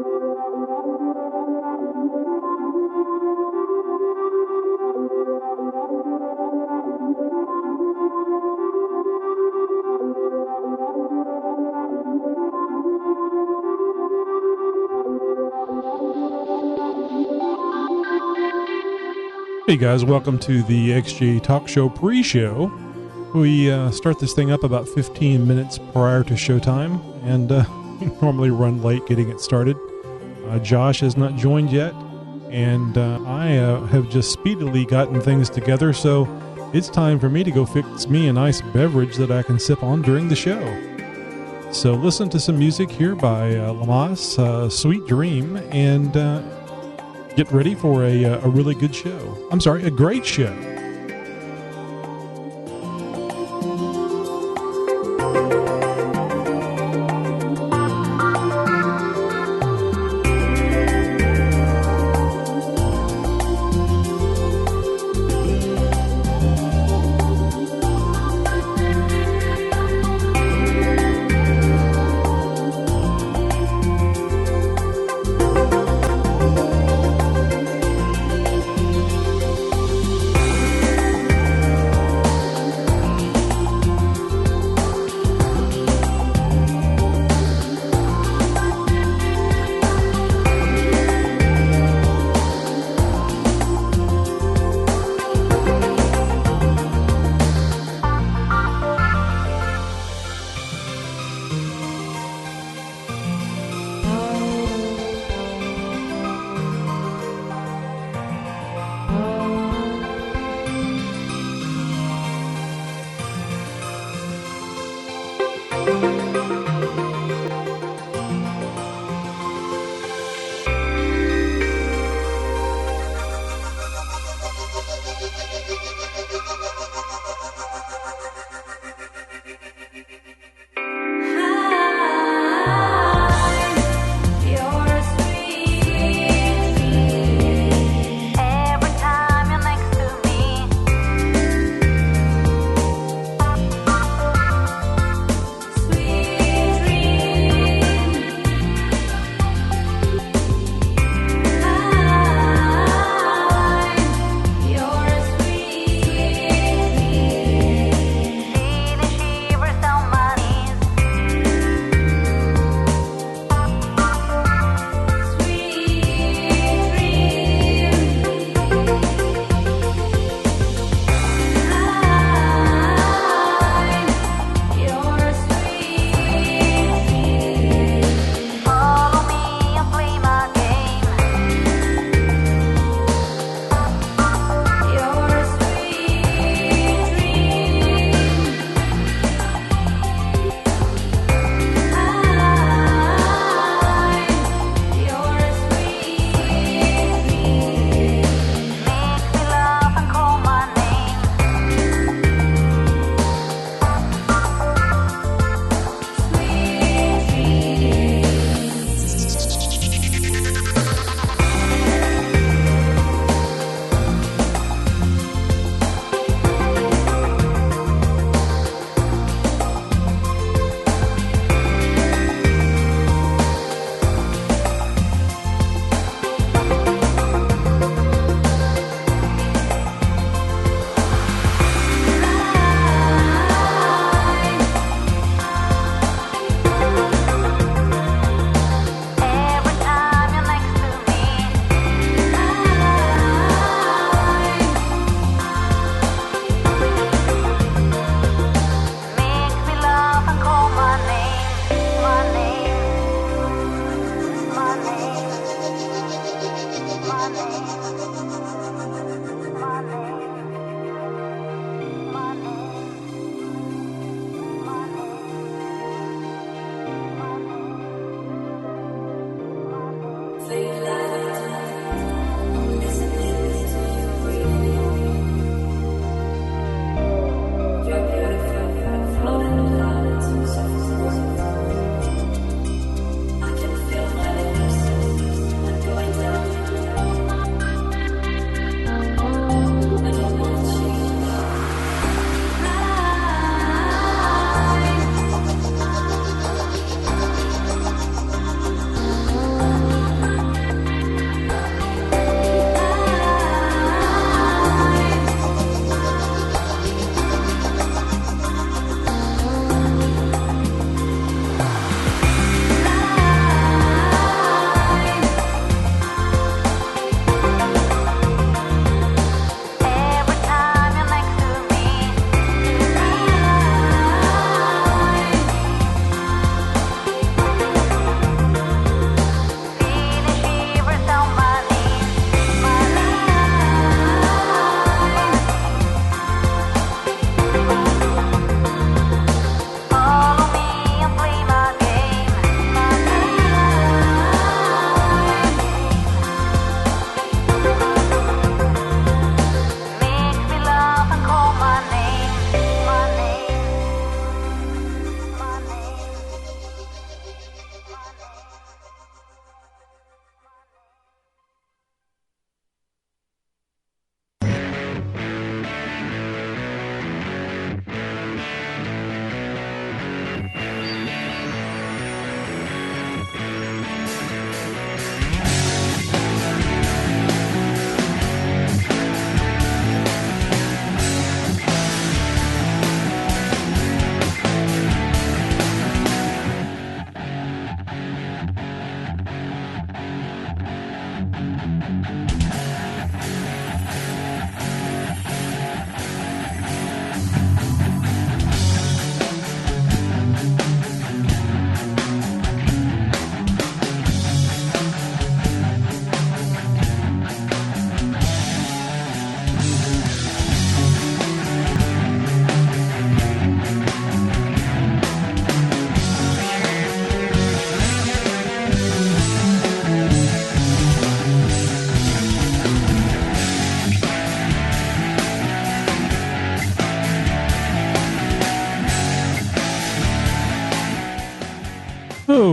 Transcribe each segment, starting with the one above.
Hey guys, welcome to the XJ Talk Show pre-show. We start this thing up about 15 minutes prior to showtime, and we normally run late getting it started. Josh has not joined yet, and I have just speedily gotten things together, so it's time for me to go fix me a nice beverage that I can sip on during the show. So listen to some music here by Lamas, Sweet Dream, and get ready for a really good show. I'm sorry, a great show.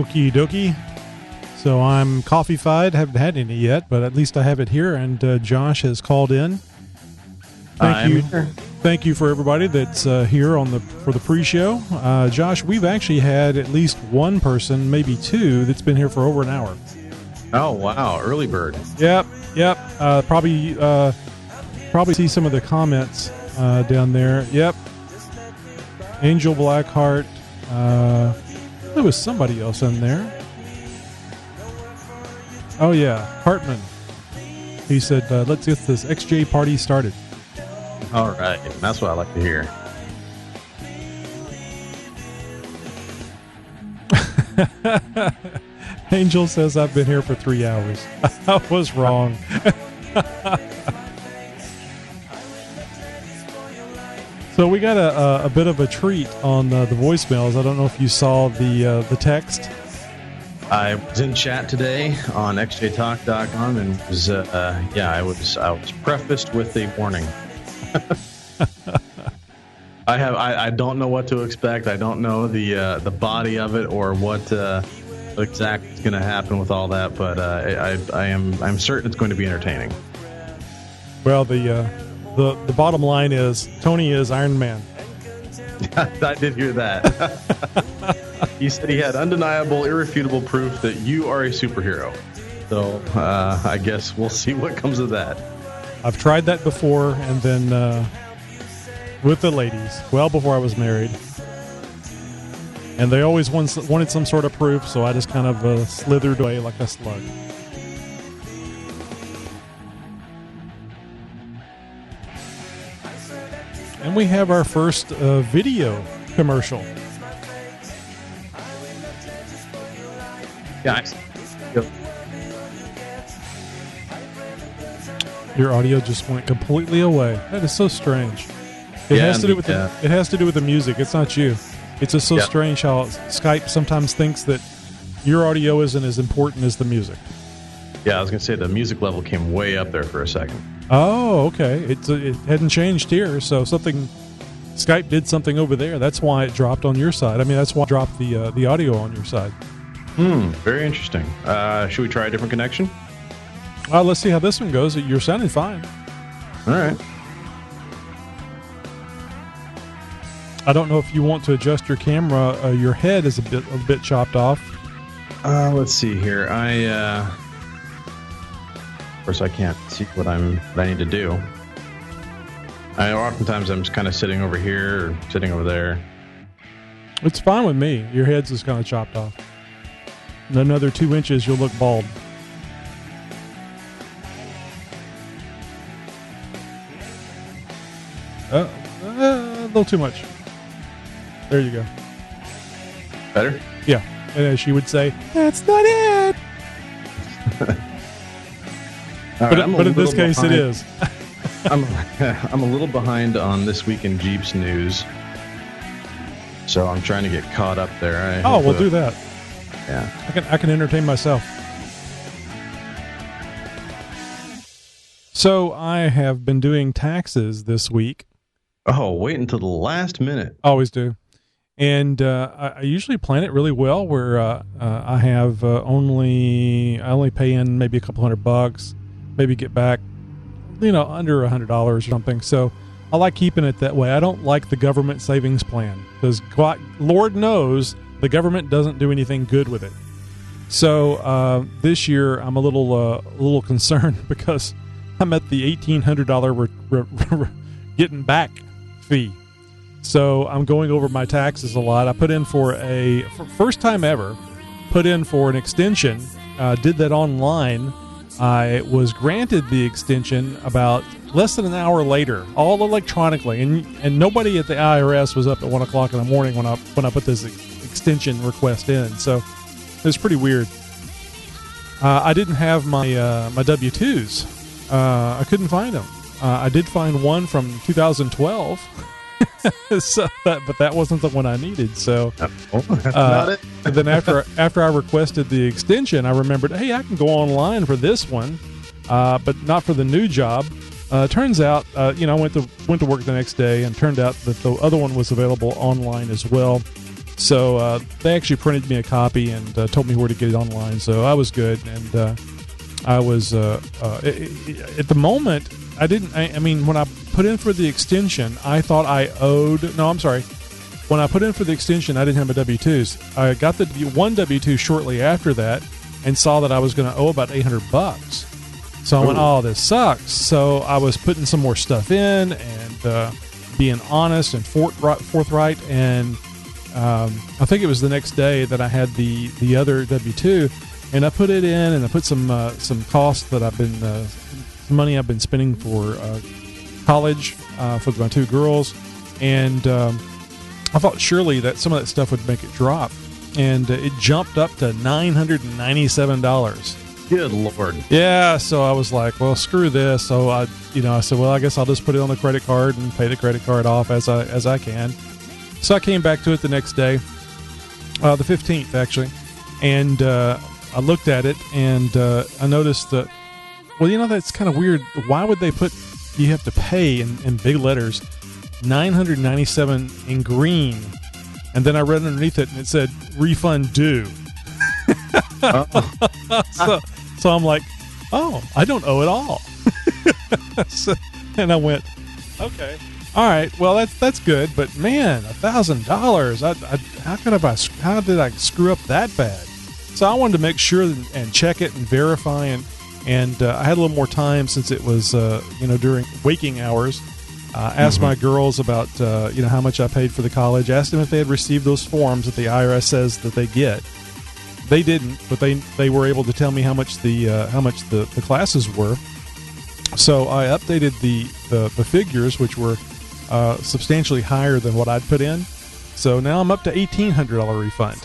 Okie dokie. So I'm coffee-fied. Haven't had any yet, but at least I have it here. And Josh has called in. Thank you for everybody that's here for the pre-show. Josh, we've actually had at least one person, maybe two, that's been here for over an hour. Oh wow, early bird. Yep. Probably see some of the comments down there. Yep. Angel Blackheart. There was somebody else in there. Oh yeah, Hartman. He said, "Let's get this XJ party started." All right, that's what I like to hear. Angel says I've been here for 3 hours. I was wrong. So we got a bit of a treat on the voicemails. I don't know if you saw the text. I was in chat today on xjtalk.com and I was prefaced with a warning. I don't know what to expect. I don't know the body of it or what exactly is going to happen with all that, but I'm certain it's going to be entertaining. Well, the bottom line is Tony is Iron Man. I did hear that. He said he had undeniable, irrefutable proof that you are a superhero. So I guess we'll see what comes of that. I've tried that before, and then with the ladies, well before I was married. And they always wanted some sort of proof, so I just kind of slithered away like a slug. And we have our first video commercial. Guys. Your audio just went completely away. That is so strange. It has to do with the music. It's not you. It's just so strange how Skype sometimes thinks that your audio isn't as important as the music. Yeah, I was going to say the music level came way up there for a second. Oh, okay. It hadn't changed here, so Skype did something over there. That's why it dropped on your side. I mean, that's why it dropped the audio on your side. Very interesting. Should we try a different connection? Let's see how this one goes. You're sounding fine. All right. I don't know if you want to adjust your camera. Your head is a bit chopped off. Let's see here. Of course, I can't see what I need to do. Oftentimes I'm just kind of sitting over here or sitting over there. It's fine with me. Your head's just kind of chopped off. In another 2 inches, you'll look bald. A little too much. There you go. Better? Yeah. And as she would say, that's not it. But in this case, it is. I'm a little behind on This Week in Jeeps news, so I'm trying to get caught up there. We'll do that. Yeah, I can entertain myself. So I have been doing taxes this week. Oh, wait until the last minute. Always do. And I usually plan it really well where I have I only pay in maybe a couple $100, maybe get back, under $100 or something. So I like keeping it that way. I don't like the government savings plan because Lord knows the government doesn't do anything good with it. So this year I'm a little concerned because I'm at the $1,800 getting back fee. So I'm going over my taxes a lot. I put in for first time ever, put in for an extension, did that online. I was granted the extension about less than an hour later, all electronically, and nobody at the IRS was up at 1 o'clock in the morning when I put this extension request in. So it was pretty weird. I didn't have my W-2s. I couldn't find them. I did find one from 2012. But that wasn't the one I needed. So not it. then after I requested the extension, I remembered, hey, I can go online for this one, but not for the new job. Turns out, I went to work the next day, and turned out that the other one was available online as well. So they actually printed me a copy and told me where to get it online. So I was good, and I was at the moment. I didn't. I mean, when I put in for the extension, I thought I owed. No, I'm sorry. When I put in for the extension, I didn't have my W-2s. I got the one W-2 shortly after that, and saw that I was going to owe about $800. So I went, "Oh, this sucks." So I was putting some more stuff in and being honest and forthright. And I think it was the next day that I had the other W-2, and I put it in, and I put some costs that I've been some money I've been spending for college for my two girls, and I thought surely that some of that stuff would make it drop, and it jumped up to $997. Good Lord. Yeah, so I was like, well, screw this. So I said, well, I guess I'll just put it on the credit card and pay the credit card off as I can. So I came back to it the next day, the 15th actually, and I looked at it, and I noticed that, well, that's kind of weird. Why would they put, you have to pay in big letters, $997 in green, and then I read underneath it and it said refund due. So I'm like, oh, I don't owe it all. And I went, okay, all right, well that's good, but man, $1,000. How did I screw up that bad? So I wanted to make sure and check it and verify, and I had a little more time since it was during waking hours. Asked my girls about how much I paid for the college. Asked them if they had received those forms that the IRS says that they get. They didn't, but they were able to tell me how much the classes were. So I updated the figures, which were substantially higher than what I'd put in. So now I'm up to $1,800 refund.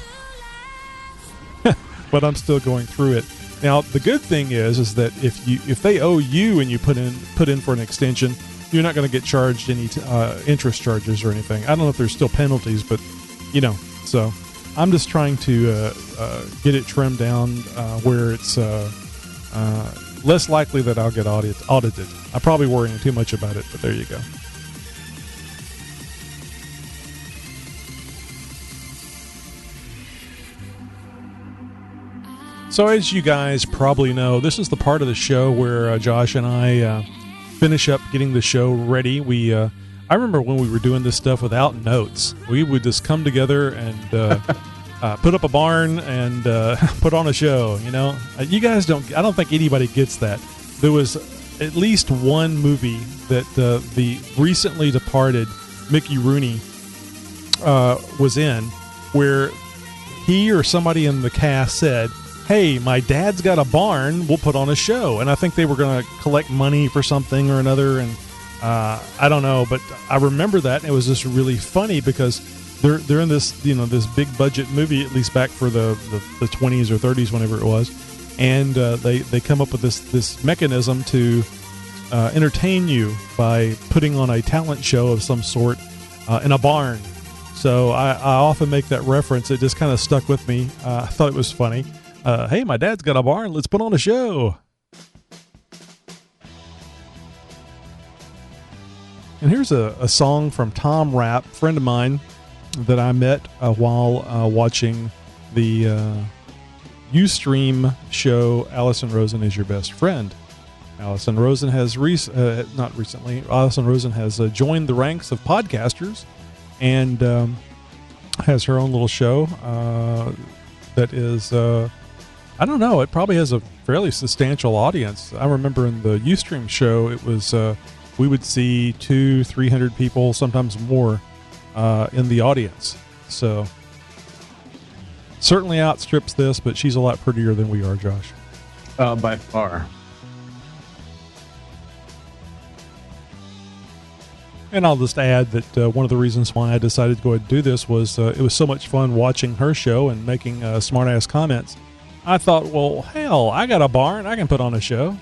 But I'm still going through it. Now the good thing is that if they owe you and you put in for an extension, you're not going to get charged any interest charges or anything. I don't know if there's still penalties, but so I'm just trying to get it trimmed down where it's less likely that I'll get audited. I'm probably worrying too much about it, but there you go. So as you guys probably know, this is the part of the show where Josh and I finish up getting the show ready. I remember when we were doing this stuff without notes. We would just come together and put up a barn and put on a show. You guys don't. I don't think anybody gets that. There was at least one movie that the recently departed Mickey Rooney was in, where he or somebody in the cast said, "Hey, my dad's got a barn. We'll put on a show." And I think they were going to collect money for something or another. And I don't know, but I remember that. And it was just really funny because they're in this, this big budget movie, at least back for the 20s or 30s, whenever it was. And they come up with this mechanism to entertain you by putting on a talent show of some sort in a barn. So I often make that reference. It just kind of stuck with me. I thought it was funny. Hey, my dad's got a barn. Let's put on a show. And here's a song from Tom Rapp, friend of mine that I met while watching the Ustream show Allison Rosen is Your Best Friend. Allison Rosen has Allison Rosen has joined the ranks of podcasters and has her own little show that is I don't know. It probably has a fairly substantial audience. I remember in the Ustream show, it was we would see 200-300 people, sometimes more, in the audience. So certainly outstrips this, but she's a lot prettier than we are, Josh. By far. And I'll just add that one of the reasons why I decided to go ahead and do this was it was so much fun watching her show and making smart-ass comments. I thought, well, hell, I got a barn. I can put on a show.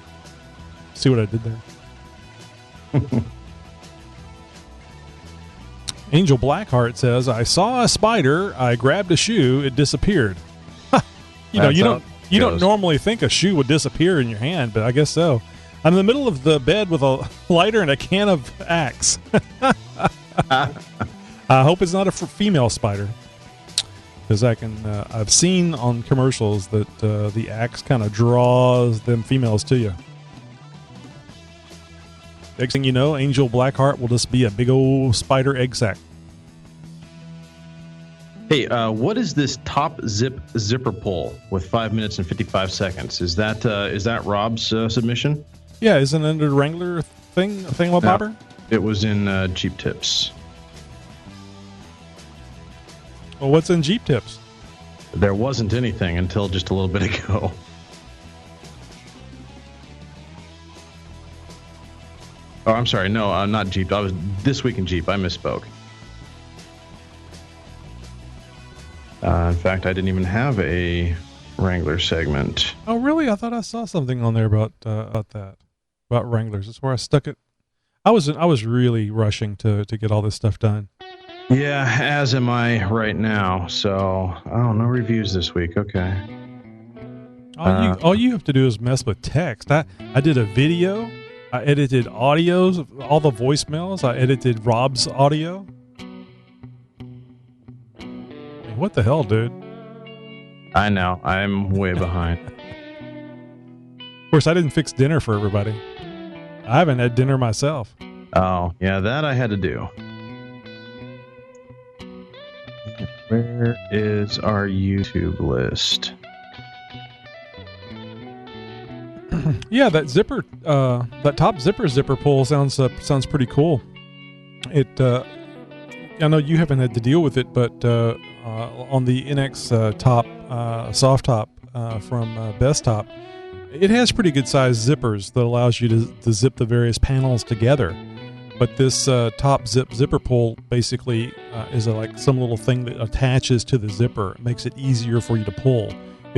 See what I did there? Angel Blackheart says, I saw a spider. I grabbed a shoe. It disappeared. You don't normally think a shoe would disappear in your hand, but I guess so. I'm in the middle of the bed with a lighter and a can of Axe. I hope it's not a female spider. because I've seen on commercials that the axe kind of draws them females to you. Next thing you know, Angel Blackheart will just be a big old spider egg sac. Hey, what is this top zipper pull with 5 minutes and 55 seconds? Is that Rob's submission? Yeah, isn't it under the Wrangler thingamabobber? No, it was in Jeep Tips. Well, what's in Jeep Tips? There wasn't anything until just a little bit ago. Oh, I'm sorry. No, not Jeep. I was This Week in Jeep. I misspoke. In fact, I didn't even have a Wrangler segment. Oh, really? I thought I saw something on there about Wranglers. That's where I stuck it. I was really rushing to get all this stuff done. Yeah, as am I right now. So, no reviews this week. Okay. All you have to do is mess with text. I did a video. I edited audios, all the voicemails. I edited Rob's audio. Hey, what the hell, dude? I know. I'm way behind. Of course, I didn't fix dinner for everybody. I haven't had dinner myself. Oh, yeah, that I had to do. Where is our YouTube list? Yeah, that zipper, that top zipper pull sounds pretty cool. I know you haven't had to deal with it, but on the NX top, soft top from Best Top, it has pretty good sized zippers that allows you to zip the various panels together. But this top zipper pull basically is like some little thing that attaches to the zipper. It makes it easier for you to pull.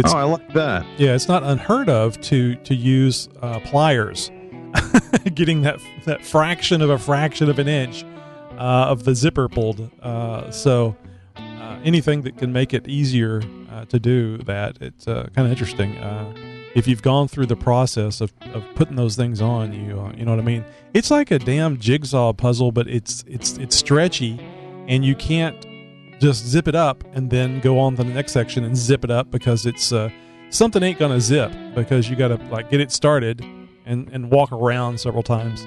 I like that. Yeah, it's not unheard of to use pliers, getting that fraction of an inch of the zipper pulled. So anything that can make it easier to do that, it's kind of interesting. If you've gone through the process of putting those things on, you know what I mean. It's like a damn jigsaw puzzle, but it's stretchy, and you can't just zip it up and then go on to the next section and zip it up, because it's something ain't gonna zip, because you gotta like get it started and walk around several times,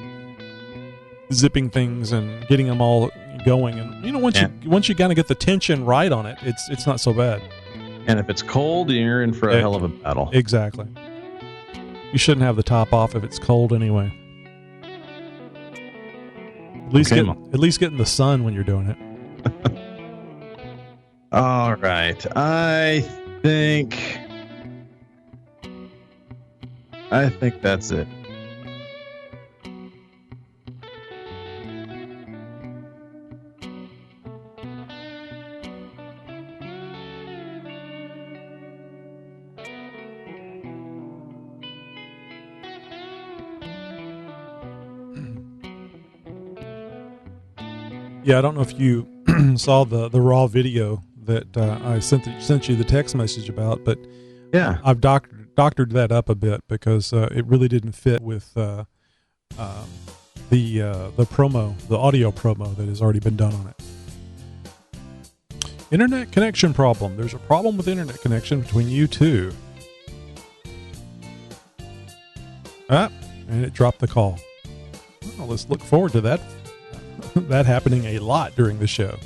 zipping things and getting them all going. And once you kind of get the tension right on it, it's not so bad. And if it's cold, you're in for a hell of a battle. Exactly. You shouldn't have the top off if it's cold anyway. At least get in the sun when you're doing it. All right. I think that's it. Yeah, I don't know if you saw the raw video that I sent you the text message about, but yeah, I've doctored that up a bit because it really didn't fit with the promo, the audio promo that has already been done on it. Internet connection problem. There's a problem with internet connection between you two. And it dropped the call. Well, let's look forward to that happening a lot during the show.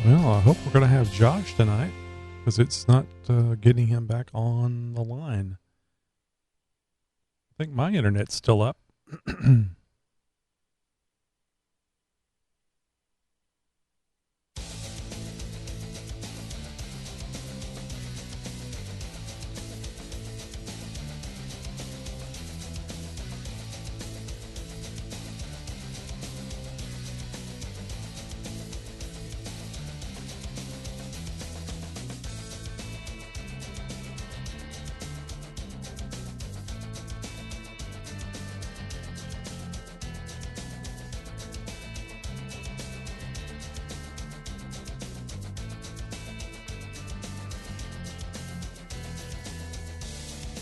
Well, I hope we're going to have Josh tonight, because it's not getting him back on the line. I think my internet's still up.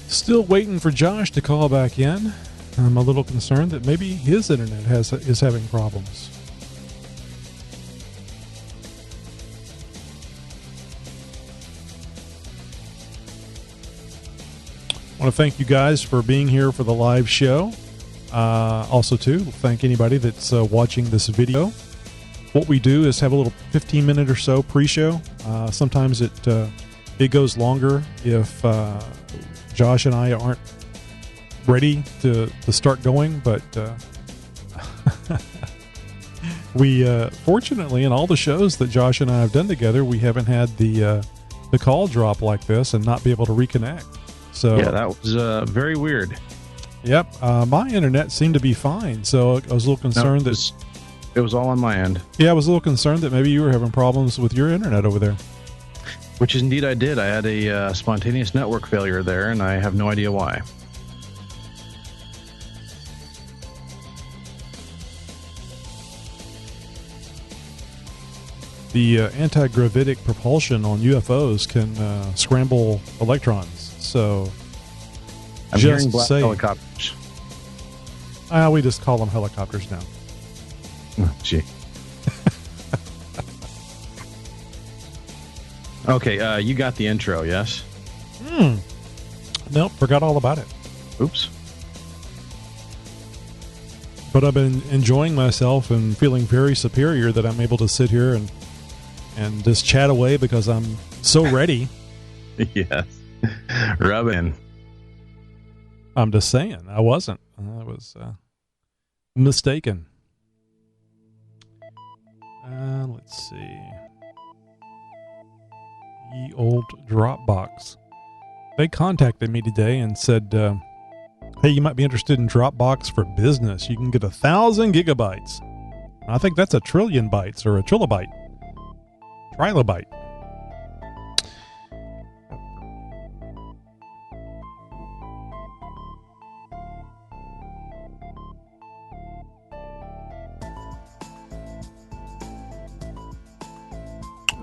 Still waiting for Josh to call back in. I'm a little concerned that maybe his internet is having problems. I want to thank you guys for being here for the live show. Also, too, thank anybody that's watching this video. What we do is have a little 15-minute or so pre-show. Sometimes it goes longer if Josh and I aren't ready to start going, but we fortunately, in all the shows that Josh and I have done together, we haven't had the call drop like this and not be able to reconnect. So yeah, that was very weird. Yep, my internet seemed to be fine, so I was a little concerned that it was all on my end. Yeah, I was a little concerned that maybe you were having problems with your internet over there. Which indeed I did. I had a spontaneous network failure there, and I have no idea why. The anti-gravitic propulsion on UFOs can scramble electrons. So, I'm hearing black helicopters. We just call them helicopters now. Oh, gee. Okay, you got the intro, yes? Nope, forgot all about it. Oops. But I've been enjoying myself and feeling very superior that I'm able to sit here and just chat away because I'm so ready. Yes. Rub in. I'm just saying, I wasn't. I was mistaken. Let's see. Ye old Dropbox. They contacted me today and said, hey, you might be interested in Dropbox for business. You can get 1,000 gigabytes. I think that's a trillion bytes or a trilobite. Trilobite.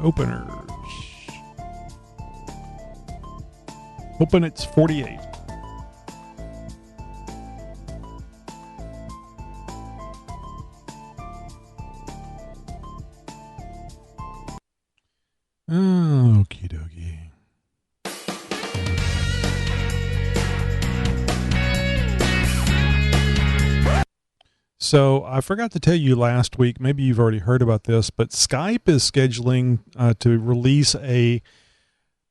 Openers. Open it's 48. Okie dokie. So I forgot to tell you last week, maybe you've already heard about this, but Skype is scheduling to release a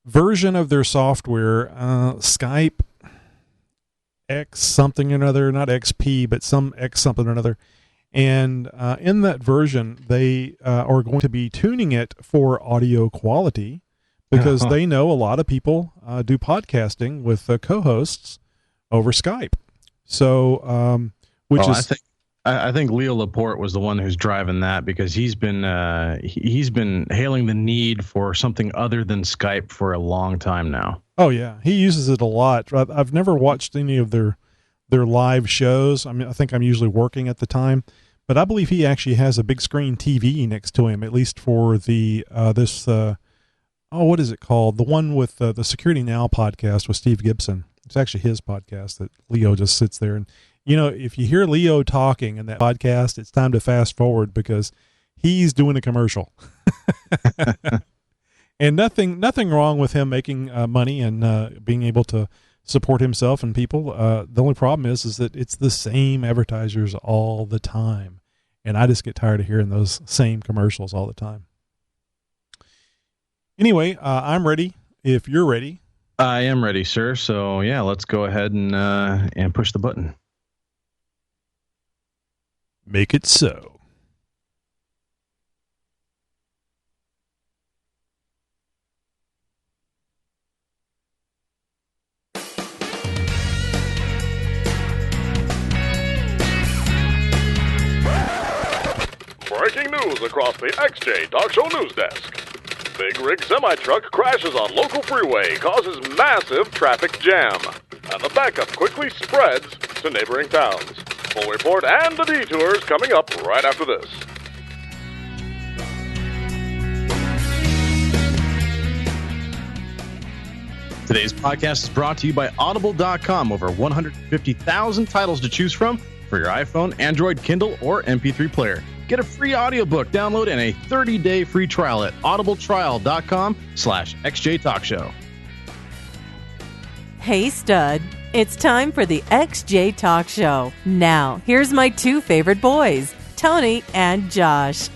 version of their software, Skype X something or another, not XP, but some X something or another. And in that version, they are going to be tuning it for audio quality because they know a lot of people do podcasting with co-hosts over Skype. So, I think Leo Laporte was the one who's driving that because he's been hailing the need for something other than Skype for a long time now. Oh yeah, he uses it a lot. I've never watched any of their live shows. I mean, I think I'm usually working at the time, but I believe he actually has a big screen TV next to him, at least for the what is it called? The one with the Security Now podcast with Steve Gibson. It's actually his podcast that Leo just sits there and. You know, if you hear Leo talking in that podcast, it's time to fast forward because he's doing a commercial. And nothing wrong with him making money and being able to support himself and people. The only problem is that it's the same advertisers all the time. And I just get tired of hearing those same commercials all the time. Anyway, I'm ready. If you're ready. I am ready, sir. So, yeah, let's go ahead and push the button. Make it so. Breaking news across the XJ Talk Show news desk. Big rig semi-truck crashes on local freeway, causes massive traffic jam. And the backup quickly spreads to neighboring towns. Full report and the detours coming up right after this. Today's podcast is brought to you by Audible.com. Over 150,000 titles to choose from for your iPhone, Android, Kindle, or MP3 player. Get a free audiobook download and a 30-day free trial at audibletrial.com/xjtalkshow. Hey, stud. It's time for the XJ Talk Show. Now, here's my two favorite boys, Tony and Josh.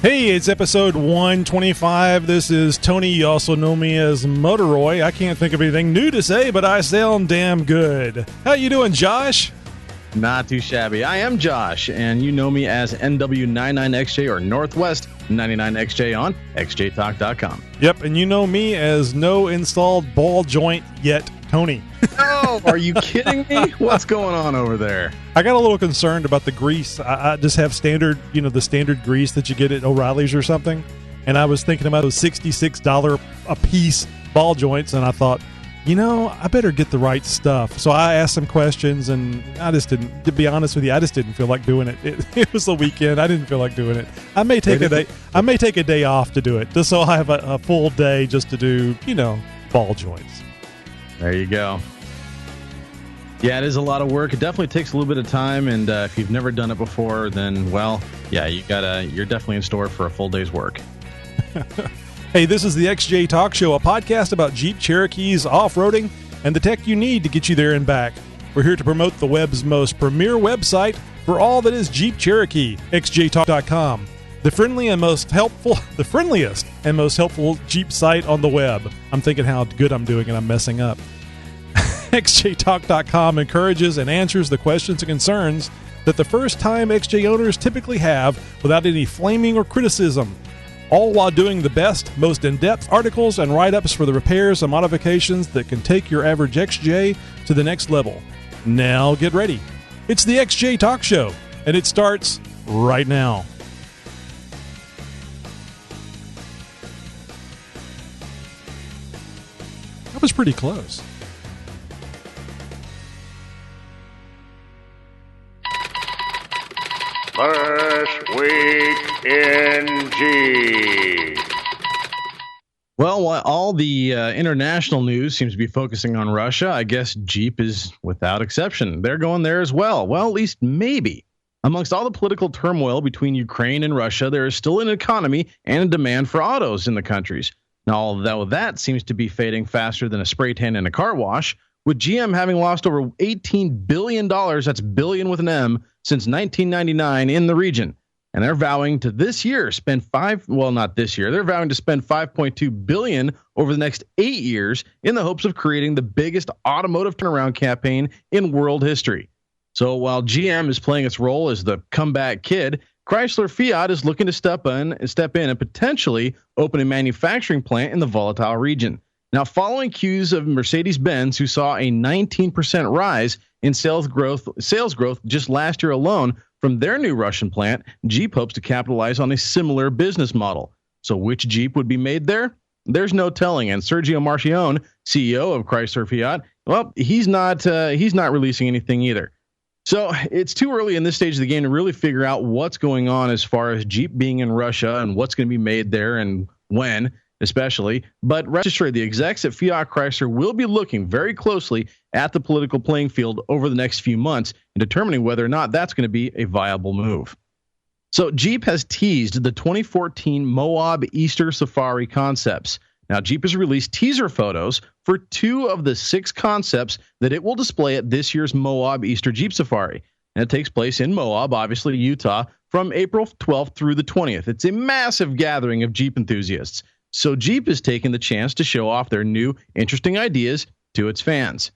Hey, it's episode 125. This is Tony. You also know me as Motoroy. I can't think of anything new to say, but I sound damn good. How you doing, Josh? Not too shabby. I am Josh, and you know me as NW99XJ or Northwest 99XJ on xjtalk.com. Yep, and you know me as no installed ball joint yet, Tony. Oh, are you kidding me? What's going on over there? I got a little concerned about the grease. I just have standard, the standard grease that you get at O'Reilly's or something. And I was thinking about those $66 a piece ball joints, and I thought, I better get the right stuff. So I asked some questions, and I just didn't, to be honest with you, I just didn't feel like doing it. It was the weekend. I didn't feel like doing it. I may take a day. I may take a day off to do it, just so I have a full day just to do, ball joints. There you go. Yeah, it is a lot of work. It definitely takes a little bit of time, and if you've never done it before, then you're definitely in store for a full day's work. Hey, this is the XJ Talk Show, a podcast about Jeep Cherokees, off-roading, and the tech you need to get you there and back. We're here to promote the web's most premier website for all that is Jeep Cherokee, xjtalk.com. The friendliest and most helpful Jeep site on the web. I'm thinking how good I'm doing, and I'm messing up. xjtalk.com encourages and answers the questions and concerns that the first-time XJ owners typically have without any flaming or criticism, all while doing the best, most in-depth articles and write-ups for the repairs and modifications that can take your average XJ to the next level. Now get ready. It's the XJ Talk Show, and it starts right now. That was pretty close. First Week in Jeep. Well, while all the international news seems to be focusing on Russia, I guess Jeep is without exception. They're going there as well. Well, at least maybe. Amongst all the political turmoil between Ukraine and Russia, there is still an economy and a demand for autos in the countries. Now, although that seems to be fading faster than a spray tan in a car wash, with GM having lost over $18 billion, that's billion with an M, since 1999 in the region. And they're vowing to this year spend they're vowing to spend $5.2 billion over the next 8 years in the hopes of creating the biggest automotive turnaround campaign in world history. So while GM is playing its role as the comeback kid, Chrysler Fiat is looking to step in and potentially open a manufacturing plant in the volatile region. Now, following cues of Mercedes-Benz, who saw a 19% rise in sales growth just last year alone from their new Russian plant, Jeep hopes to capitalize on a similar business model. So which Jeep would be made there? There's no telling. And Sergio Marchionne, CEO of Chrysler Fiat, well, he's not releasing anything either. So it's too early in this stage of the game to really figure out what's going on as far as Jeep being in Russia and what's going to be made there and when, especially. But rest assured, the execs at Fiat Chrysler will be looking very closely at the political playing field over the next few months and determining whether or not that's going to be a viable move. So Jeep has teased the 2014 Moab Easter Safari concepts. Now, Jeep has released teaser photos for 2 of the 6 concepts that it will display at this year's Moab Easter Jeep Safari. And it takes place in Moab, obviously Utah, from April 12th through the 20th. It's a massive gathering of Jeep enthusiasts. So Jeep is taking the chance to show off their new, interesting ideas to its fans.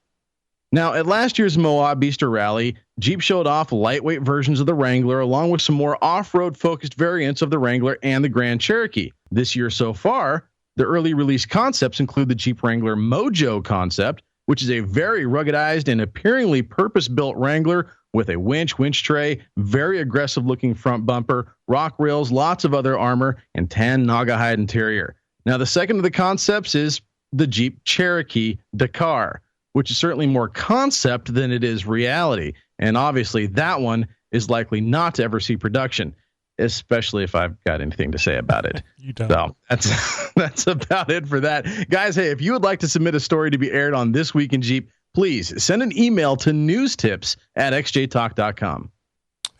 Now, at last year's Moab Easter Rally, Jeep showed off lightweight versions of the Wrangler along with some more off-road focused variants of the Wrangler and the Grand Cherokee. This year so far, the early release concepts include the Jeep Wrangler Mojo concept, which is a very ruggedized and appearingly purpose-built Wrangler with a winch tray, very aggressive-looking front bumper, rock rails, lots of other armor, and tan Naugahyde interior. Now, the second of the concepts is the Jeep Cherokee Dakar, which is certainly more concept than it is reality, and obviously that one is likely not to ever see production. especially if I've got anything to say about it. You don't. So that's about it for that. Guys, hey, if you would like to submit a story to be aired on This Week in Jeep, please send an email to newstips@xjtalk.com.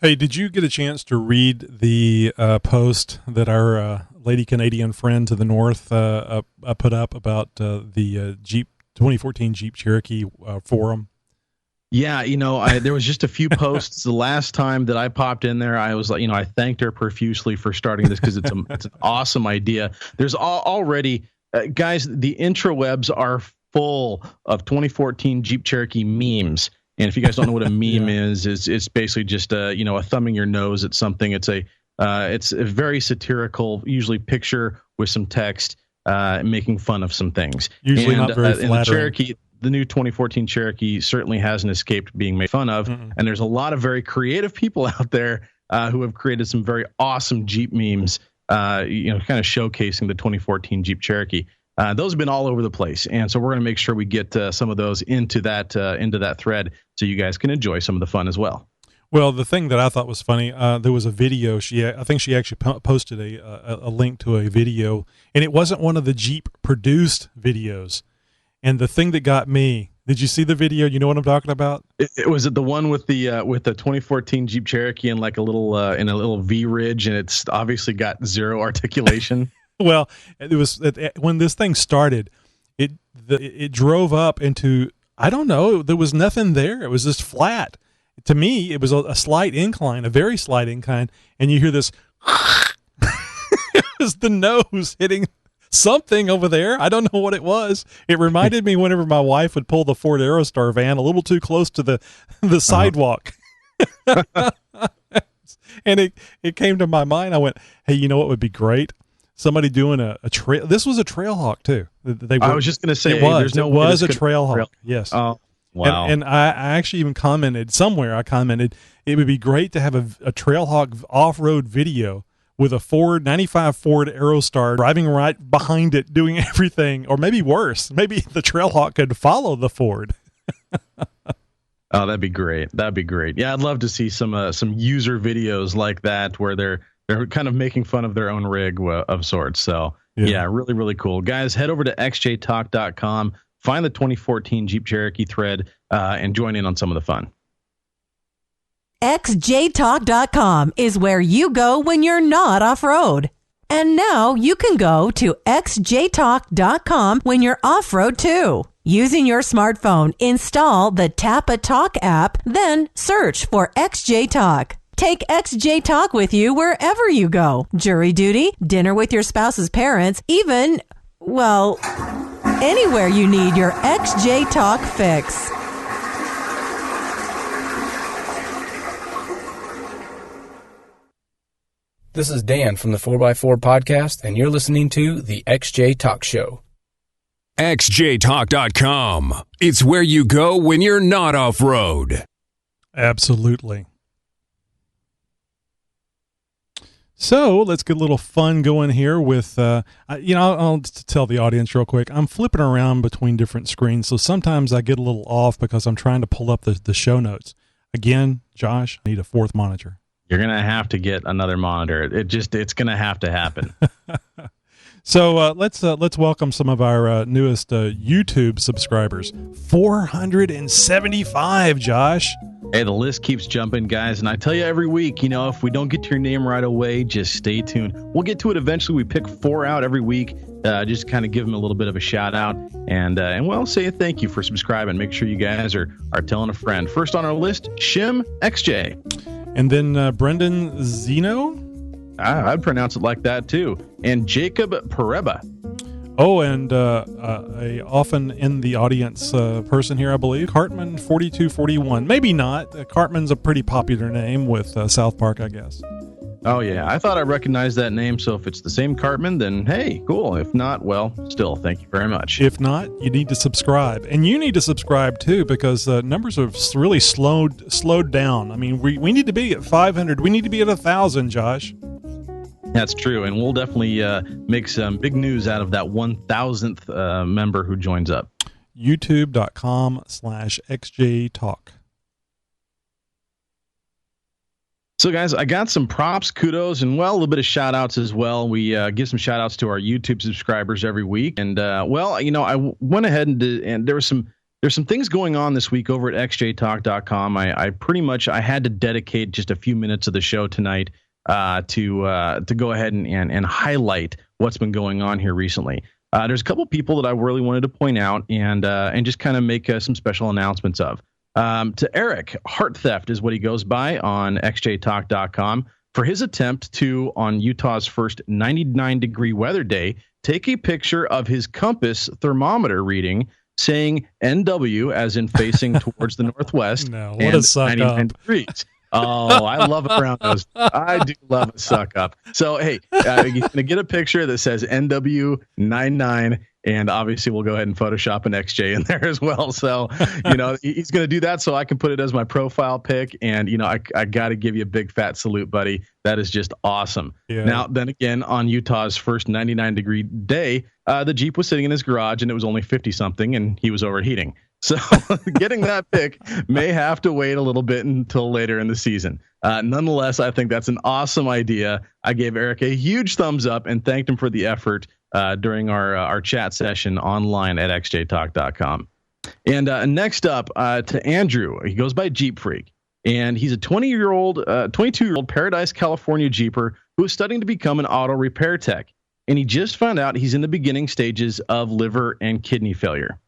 Hey, did you get a chance to read the post that our lady Canadian friend to the north put up about the Jeep 2014 Jeep Cherokee forum? Yeah, there was just a few posts. The last time that I popped in there, I was like, I thanked her profusely for starting this because it's an awesome idea. There's already, guys, the intrawebs are full of 2014 Jeep Cherokee memes. And if you guys don't know what a meme is it's basically just a thumbing your nose at something. It's a very satirical, usually picture with some text, making fun of some things. Usually not very flattering. And the Cherokee, the new 2014 Cherokee certainly hasn't escaped being made fun of. Mm-mm. And there's a lot of very creative people out there who have created some very awesome Jeep memes, kind of showcasing the 2014 Jeep Cherokee. Those have been all over the place. And so we're going to make sure we get some of those into that thread so you guys can enjoy some of the fun as well. Well, the thing that I thought was funny, there was a video. I think she actually posted a link to a video, and it wasn't one of the Jeep produced videos. And the thing that got me, did you see the video? You know what I'm talking about? It was the one with the 2014 Jeep Cherokee and like a little in a little V ridge, and it's obviously got zero articulation. Well, it was when this thing started, it drove up into, I don't know, there was nothing there. It was just flat. To me, it was a slight incline, a very slight incline, and you hear this. It was the nose hitting something over there. I don't know what it was. It reminded me whenever my wife would pull the Ford Aerostar van a little too close to the sidewalk. And it came to my mind. I went, hey, you know what would be great? Somebody doing a trail. This was a trail hawk too. I was just going to say, it was a trail hawk. Yes. Oh, wow. And I actually even commented somewhere. I commented it would be great to have a trail hawk off-road video with a 95 Ford Aerostar driving right behind it, doing everything, or maybe worse. Maybe the Trailhawk could follow the Ford. Oh, that'd be great. That'd be great. Yeah, I'd love to see some user videos like that where they're kind of making fun of their own rig of sorts. So yeah, really, really cool. Guys, head over to xjtalk.com, find the 2014 Jeep Cherokee thread, and join in on some of the fun. xjtalk.com is where you go when you're not off-road. And now you can go to xjtalk.com when you're off-road too. Using your smartphone, install the Tap a Talk app, then search for XJ Talk. Take XJ Talk with you wherever you go. Jury duty, dinner with your spouse's parents, even, well, anywhere you need your XJ Talk fix. This is Dan from the 4x4 podcast, and you're listening to the XJ Talk Show. xjtalk.com. It's where you go when you're not off-road. Absolutely. So let's get a little fun going here with, I'll tell the audience real quick. I'm flipping around between different screens, so sometimes I get a little off because I'm trying to pull up the show notes. Again, Josh, I need a fourth monitor. You're going to have to get another monitor. It's going to have to happen. So let's welcome some of our newest YouTube subscribers. 475, Josh. Hey, the list keeps jumping, guys. And I tell you every week, if we don't get to your name right away, just stay tuned. We'll get to it eventually. We pick 4 out every week, just kind of give them a little bit of a shout out. And we'll say a thank you for subscribing. Make sure you guys are telling a friend. First on our list, Shim XJ. And then Brendan Zeno. I'd pronounce it like that too. And Jacob Pereba. Oh, and a often in the audience person here, I believe, Cartman 4241. Maybe not. Cartman's a pretty popular name with South Park, I guess. Oh yeah, I thought I recognized that name. So if it's the same Cartman, then hey, cool. If not, well, still, thank you very much. If not, you need to subscribe, and you need to subscribe too, because numbers have really slowed down. I mean, we need to be at 500. We need to be at 1,000, Josh. That's true, and we'll definitely make some big news out of that 1,000th member who joins up. YouTube.com/XJTalk. So, guys, I got some props, kudos, and, well, a little bit of shout-outs as well. We give some shout-outs to our YouTube subscribers every week. And, I went ahead and there's some things going on this week over at xjtalk.com. I had to dedicate just a few minutes of the show tonight to go ahead and highlight what's been going on here recently. There's a couple people that I really wanted to point out and just kind of make some special announcements of. To Eric, Heart Theft is what he goes by on xjtalk.com, for his attempt to, on Utah's first 99-degree weather day, take a picture of his compass thermometer reading saying NW, as in facing towards the northwest, no, what and a suck 99 up. degrees. Oh, I love it around those. I do love a suck up. So, hey, you're going to get a picture that says NW99, and obviously we'll go ahead and Photoshop an XJ in there as well. So, he's going to do that so I can put it as my profile pic. And, I got to give you a big fat salute, buddy. That is just awesome. Yeah. Now, then again, on Utah's first 99-degree day, the Jeep was sitting in his garage and it was only 50-something and he was overheating. So getting that pick may have to wait a little bit until later in the season. Nonetheless, I think that's an awesome idea. I gave Eric a huge thumbs up and thanked him for the effort during our chat session online at xjtalk.com. And next up to Andrew. He goes by Jeep Freak, and he's a 22-year-old Paradise, California Jeeper who is studying to become an auto repair tech. And he just found out he's in the beginning stages of liver and kidney failure.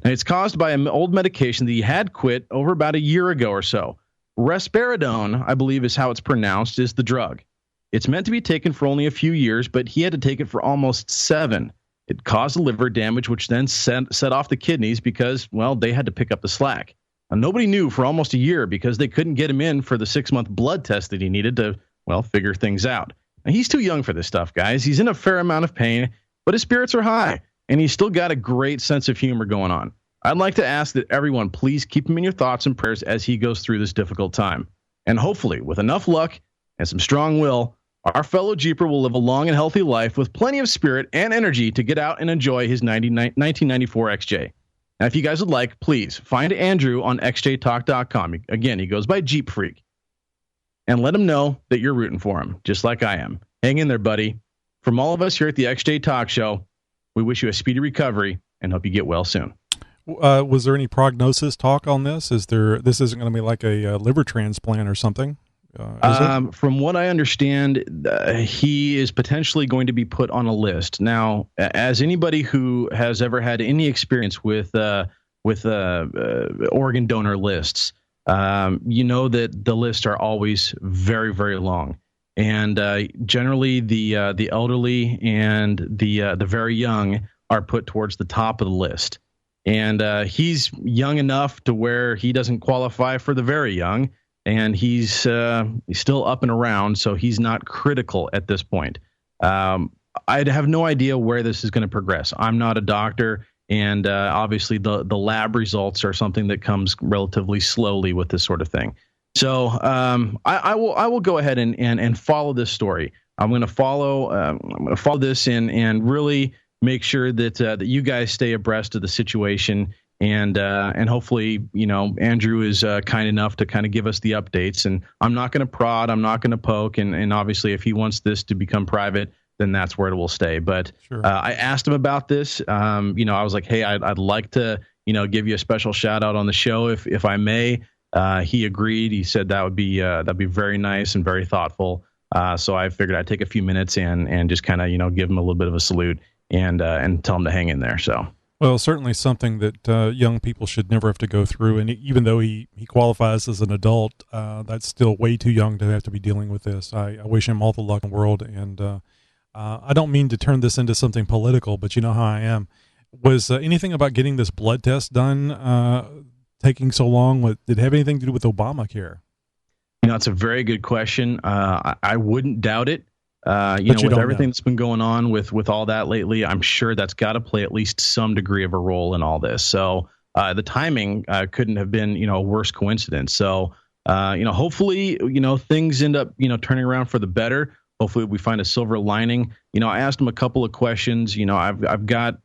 And it's caused by an old medication that he had quit over about a year ago or so. Risperidone, I believe is how it's pronounced, is the drug. It's meant to be taken for only a few years, but he had to take it for almost 7. It caused liver damage, which then set off the kidneys because, well, they had to pick up the slack. Now, nobody knew for almost a year because they couldn't get him in for the 6-month blood test that he needed to, well, figure things out. Now, he's too young for this stuff, guys. He's in a fair amount of pain, but his spirits are high. And he's still got a great sense of humor going on. I'd like to ask that everyone please keep him in your thoughts and prayers as he goes through this difficult time. And hopefully, with enough luck and some strong will, our fellow Jeeper will live a long and healthy life with plenty of spirit and energy to get out and enjoy his 1994 XJ. Now, if you guys would like, please find Andrew on xjtalk.com. Again, he goes by Jeep Freak. And let him know that you're rooting for him, just like I am. Hang in there, buddy. From all of us here at the XJ Talk Show, we wish you a speedy recovery and hope you get well soon. Was there any prognosis talk on this? This isn't going to be like a liver transplant or something? From what I understand, he is potentially going to be put on a list. Now, as anybody who has ever had any experience with organ donor lists, you know that the lists are always very, very long. And generally, the elderly and the very young are put towards the top of the list. And he's young enough to where he doesn't qualify for the very young, and he's still up and around, so he's not critical at this point. I'd have no idea where this is going to progress. I'm not a doctor, and obviously the lab results are something that comes relatively slowly with this sort of thing. So I will go ahead and follow this story. I'm going to follow this and really make sure that you guys stay abreast of the situation, and hopefully, Andrew is kind enough to kind of give us the updates. And I'm not going to prod, I'm not going to poke, and obviously, if he wants this to become private, then that's where it will stay. But sure. I asked him about this. I was like, hey, I'd like to give you a special shout out on the show if I may. He agreed. He said that'd be very nice and very thoughtful. So I figured I'd take a few minutes and just kind of give him a little bit of a salute and tell him to hang in there. So. Well, certainly something that young people should never have to go through. And even though he qualifies as an adult, that's still way too young to have to be dealing with this. I wish him all the luck in the world. And I don't mean to turn this into something political, but you know how I am. Was anything about getting this blood test done taking so long? Did it have anything to do with Obamacare? It's a very good question. I wouldn't doubt it. With everything that's been going on with all that lately, I'm sure that's got to play at least some degree of a role in all this. So the timing couldn't have been, a worse coincidence. So, hopefully, things end up, turning around for the better. Hopefully we find a silver lining. I asked him a couple of questions. I've got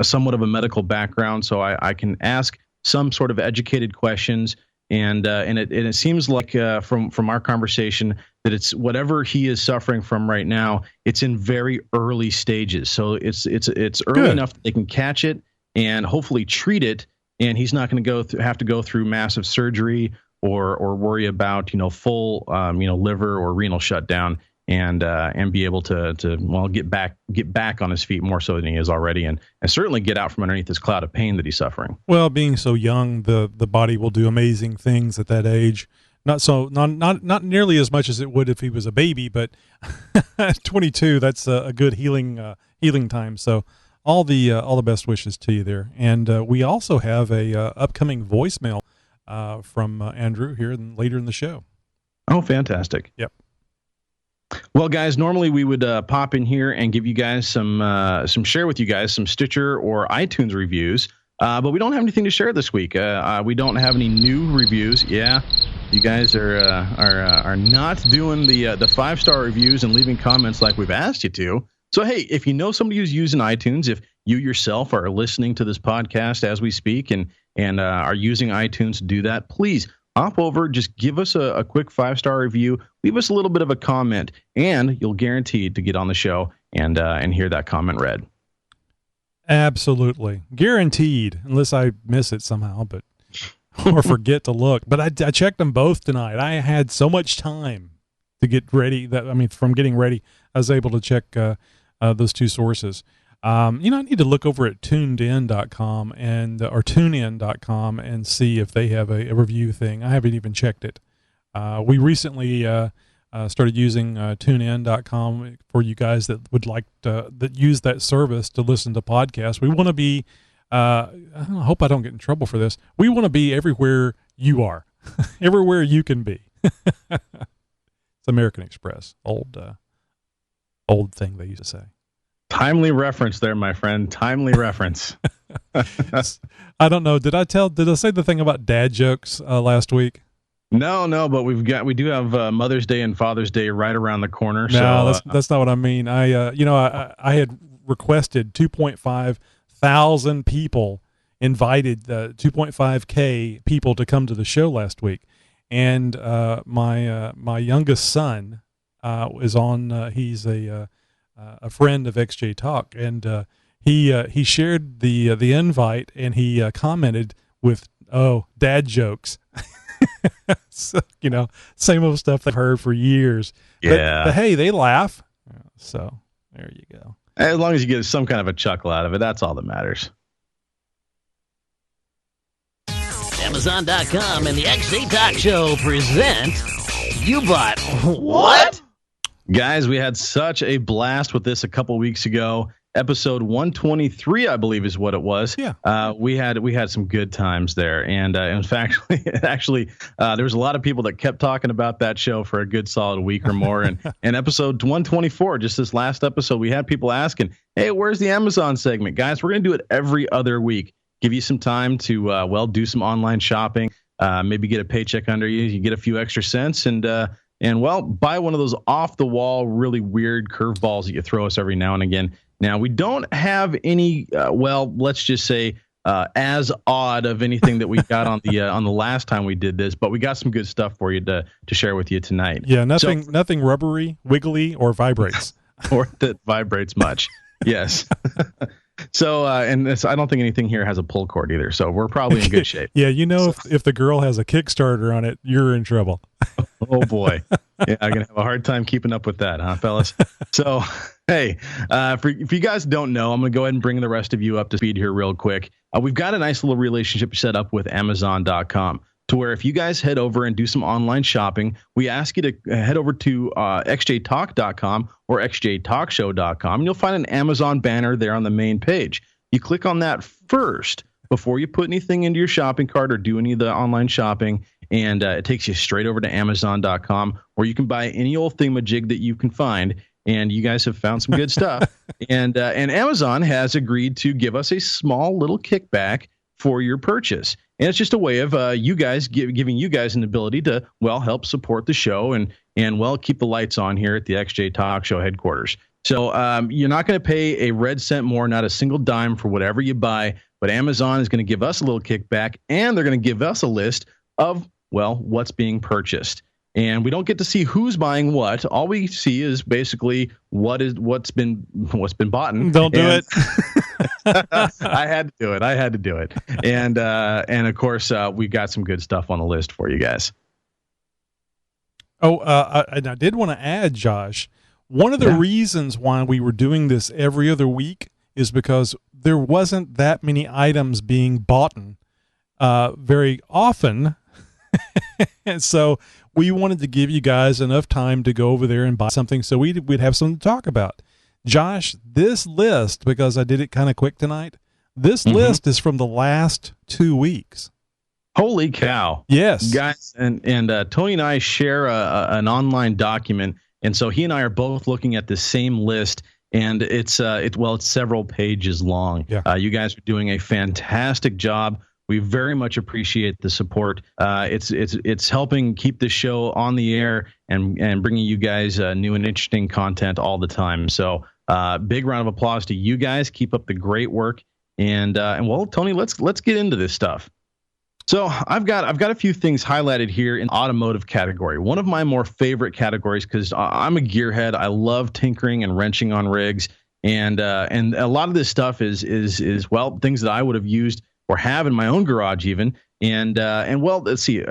somewhat of a medical background, so I can ask some sort of educated questions. And it seems like from our conversation that it's whatever he is suffering from right now, it's in very early stages. So it's early enough that they can catch it and hopefully treat it. And he's not going to have to go through massive surgery or worry about full liver or renal shutdown and be able to get back on his feet more so than he is already, and certainly get out from underneath this cloud of pain that he's suffering. Well, being so young, the body will do amazing things at that age. Not nearly as much as it would if he was a baby, but 22, that's a good healing time. So all the best wishes to you there. And we also have a upcoming voicemail from Andrew here later in the show. Oh, fantastic. Yep. Well, guys, normally we would pop in here and give you guys share with you guys some Stitcher or iTunes reviews, but we don't have anything to share this week. We don't have any new reviews. Yeah, you guys are not doing the 5-star reviews and leaving comments like we've asked you to. So, hey, if you know somebody who's using iTunes, if you yourself are listening to this podcast as we speak and are using iTunes to do that, please hop over, just give us a quick 5-star review, leave us a little bit of a comment, and you'll guaranteed to get on the show and hear that comment read. Absolutely. Guaranteed, unless I miss it somehow, or forget to look. But I checked them both tonight. I had so much time to get ready from getting ready, I was able to check those two sources. I need to look over at tunedin.com or tunein.com and see if they have a review thing. I haven't even checked it. We recently started using tunein.com for you guys that would like that use that service to listen to podcasts. We want to be, I hope I don't get in trouble for this. We want to be everywhere you are, everywhere you can be. It's American Express, old thing they used to say. Timely reference there, my friend. Timely reference. I don't know. Did I say the thing about dad jokes last week? No, but we do have Mother's Day and Father's Day right around the corner. No, that's not what I mean. I had requested 2.5 thousand people, invited 2.5K people to come to the show last week, and my youngest son is on. He's a friend of XJ Talk, and he shared the invite, and he commented with dad jokes. So, same old stuff they've heard for years. Yeah. But hey, they laugh. So there you go. As long as you get some kind of a chuckle out of it, that's all that matters. Amazon.com and the XJ Talk Show present You Bought What? Guys, we had such a blast with this a couple weeks ago. Episode 123, I believe, is what it was. Yeah. We had some good times there, and in fact, actually, there was a lot of people that kept talking about that show for a good solid week or more. And episode 124, just this last episode, we had people asking, "Hey, where's the Amazon segment, guys?" We're going to do it every other week. Give you some time to do some online shopping, maybe get a paycheck under you, you get a few extra cents, and buy one of those off the wall, really weird curveballs that you throw us every now and again. Now, we don't have any, let's just say, as odd of anything that we got on the last time we did this, but we got some good stuff for you to share with you tonight. Yeah, nothing rubbery, wiggly, or vibrates. Or that vibrates much. Yes. So, I don't think anything here has a pull cord either, so we're probably in good shape. Yeah, if the girl has a Kickstarter on it, you're in trouble. Oh, boy. Yeah, I'm going to have a hard time keeping up with that, huh, fellas? So, hey, if you guys don't know, I'm going to go ahead and bring the rest of you up to speed here real quick. We've got a nice little relationship set up with Amazon.com to where if you guys head over and do some online shopping, we ask you to head over to xjtalk.com or xjtalkshow.com, and you'll find an Amazon banner there on the main page. You click on that first before you put anything into your shopping cart or do any of the online shopping, and it takes you straight over to Amazon.com, where you can buy any old thingamajig that you can find. And you guys have found some good stuff. And Amazon has agreed to give us a small little kickback for your purchase. And it's just a way of you guys giving you guys an ability to, help support the show and keep the lights on here at the XJ Talk Show headquarters. So you're not going to pay a red cent more, not a single dime for whatever you buy, but Amazon is going to give us a little kickback, and they're going to give us a list of well, what's being purchased. And we don't get to see who's buying what. All we see is basically what's been bought. Don't do it. I had to do it. And of course, we got some good stuff on the list for you guys. Oh, and I did want to add, Josh, one of the reasons why we were doing this every other week is because there wasn't that many items being bought very often. And so we wanted to give you guys enough time to go over there and buy something so we'd have something to talk about. Josh, this list, because I did it kind of quick tonight, this list is from the last 2 weeks. Holy cow. Yes. Guys, and Tony and I share an online document, and so he and I are both looking at the same list, and it's several pages long. Yeah. You guys are doing a fantastic job. We very much appreciate the support. It's helping keep the show on the air and bringing you guys new and interesting content all the time. So big round of applause to you guys. Keep up the great work. And well, Tony, let's get into this stuff. So I've got a few things highlighted here in the automotive category. One of my more favorite categories, because I'm a gearhead. I love tinkering and wrenching on rigs, and a lot of this stuff is well, things that I would have used or have in my own garage even. And well, let's see.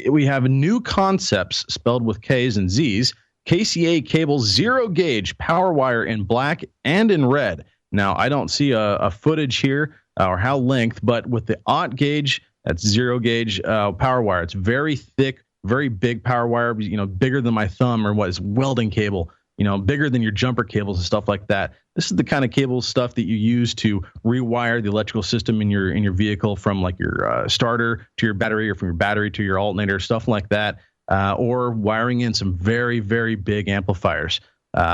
We have new concepts spelled with K's and Z's. KCA cable 0 gauge power wire in black and in red. Now I don't see a footage here or how length, but with the aught gauge, that's 0 gauge power wire. It's very thick, very big power wire. Bigger than my thumb, or what is welding cable. Bigger than your jumper cables and stuff like that. This is the kind of cable stuff that you use to rewire the electrical system in your vehicle from like your starter to your battery, or from your battery to your alternator, stuff like that, or wiring in some very, very big amplifiers.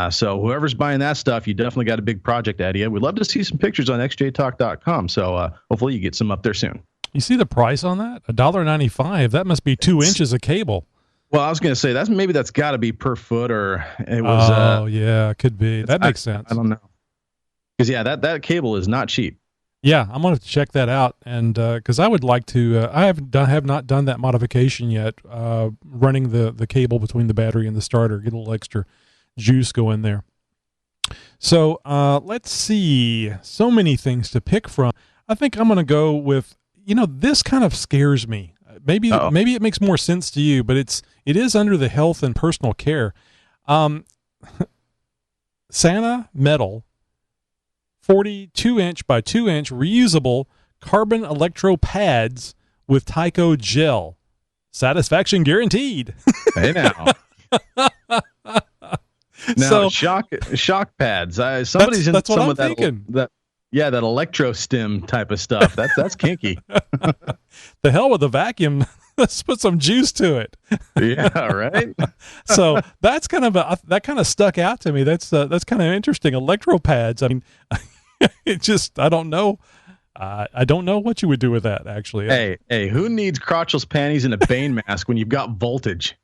So whoever's buying that stuff, you definitely got a big project idea. We'd love to see some pictures on xjtalk.com. So hopefully you get some up there soon. You see the price on that? $1.95. That must be 2 inches of cable. Well, I was going to say that's got to be per foot, or it was. Oh, yeah, it could be. That makes sense. I don't know. Because that cable is not cheap. Yeah, I'm going to check that out, and because I would like to. I have not done that modification yet. Running the cable between the battery and the starter, get a little extra juice going there. So let's see. So many things to pick from. I think I'm going to go with. This kind of scares me. Maybe it makes more sense to you, but it is under the health and personal care. Santa Metal 42-inch by 2-inch reusable carbon electro pads with Tyco gel. Satisfaction guaranteed. Hey now. Now, shock pads. Somebody's in some of that. Yeah, that electro stim type of stuff. That's kinky. The hell with the vacuum. Let's put some juice to it. Yeah, right. So that's that kind of stuck out to me. That's kind of interesting. Electro pads. I mean, I don't know. I don't know what you would do with that, actually. Hey, who needs crotchless panties and a Bane mask when you've got voltage?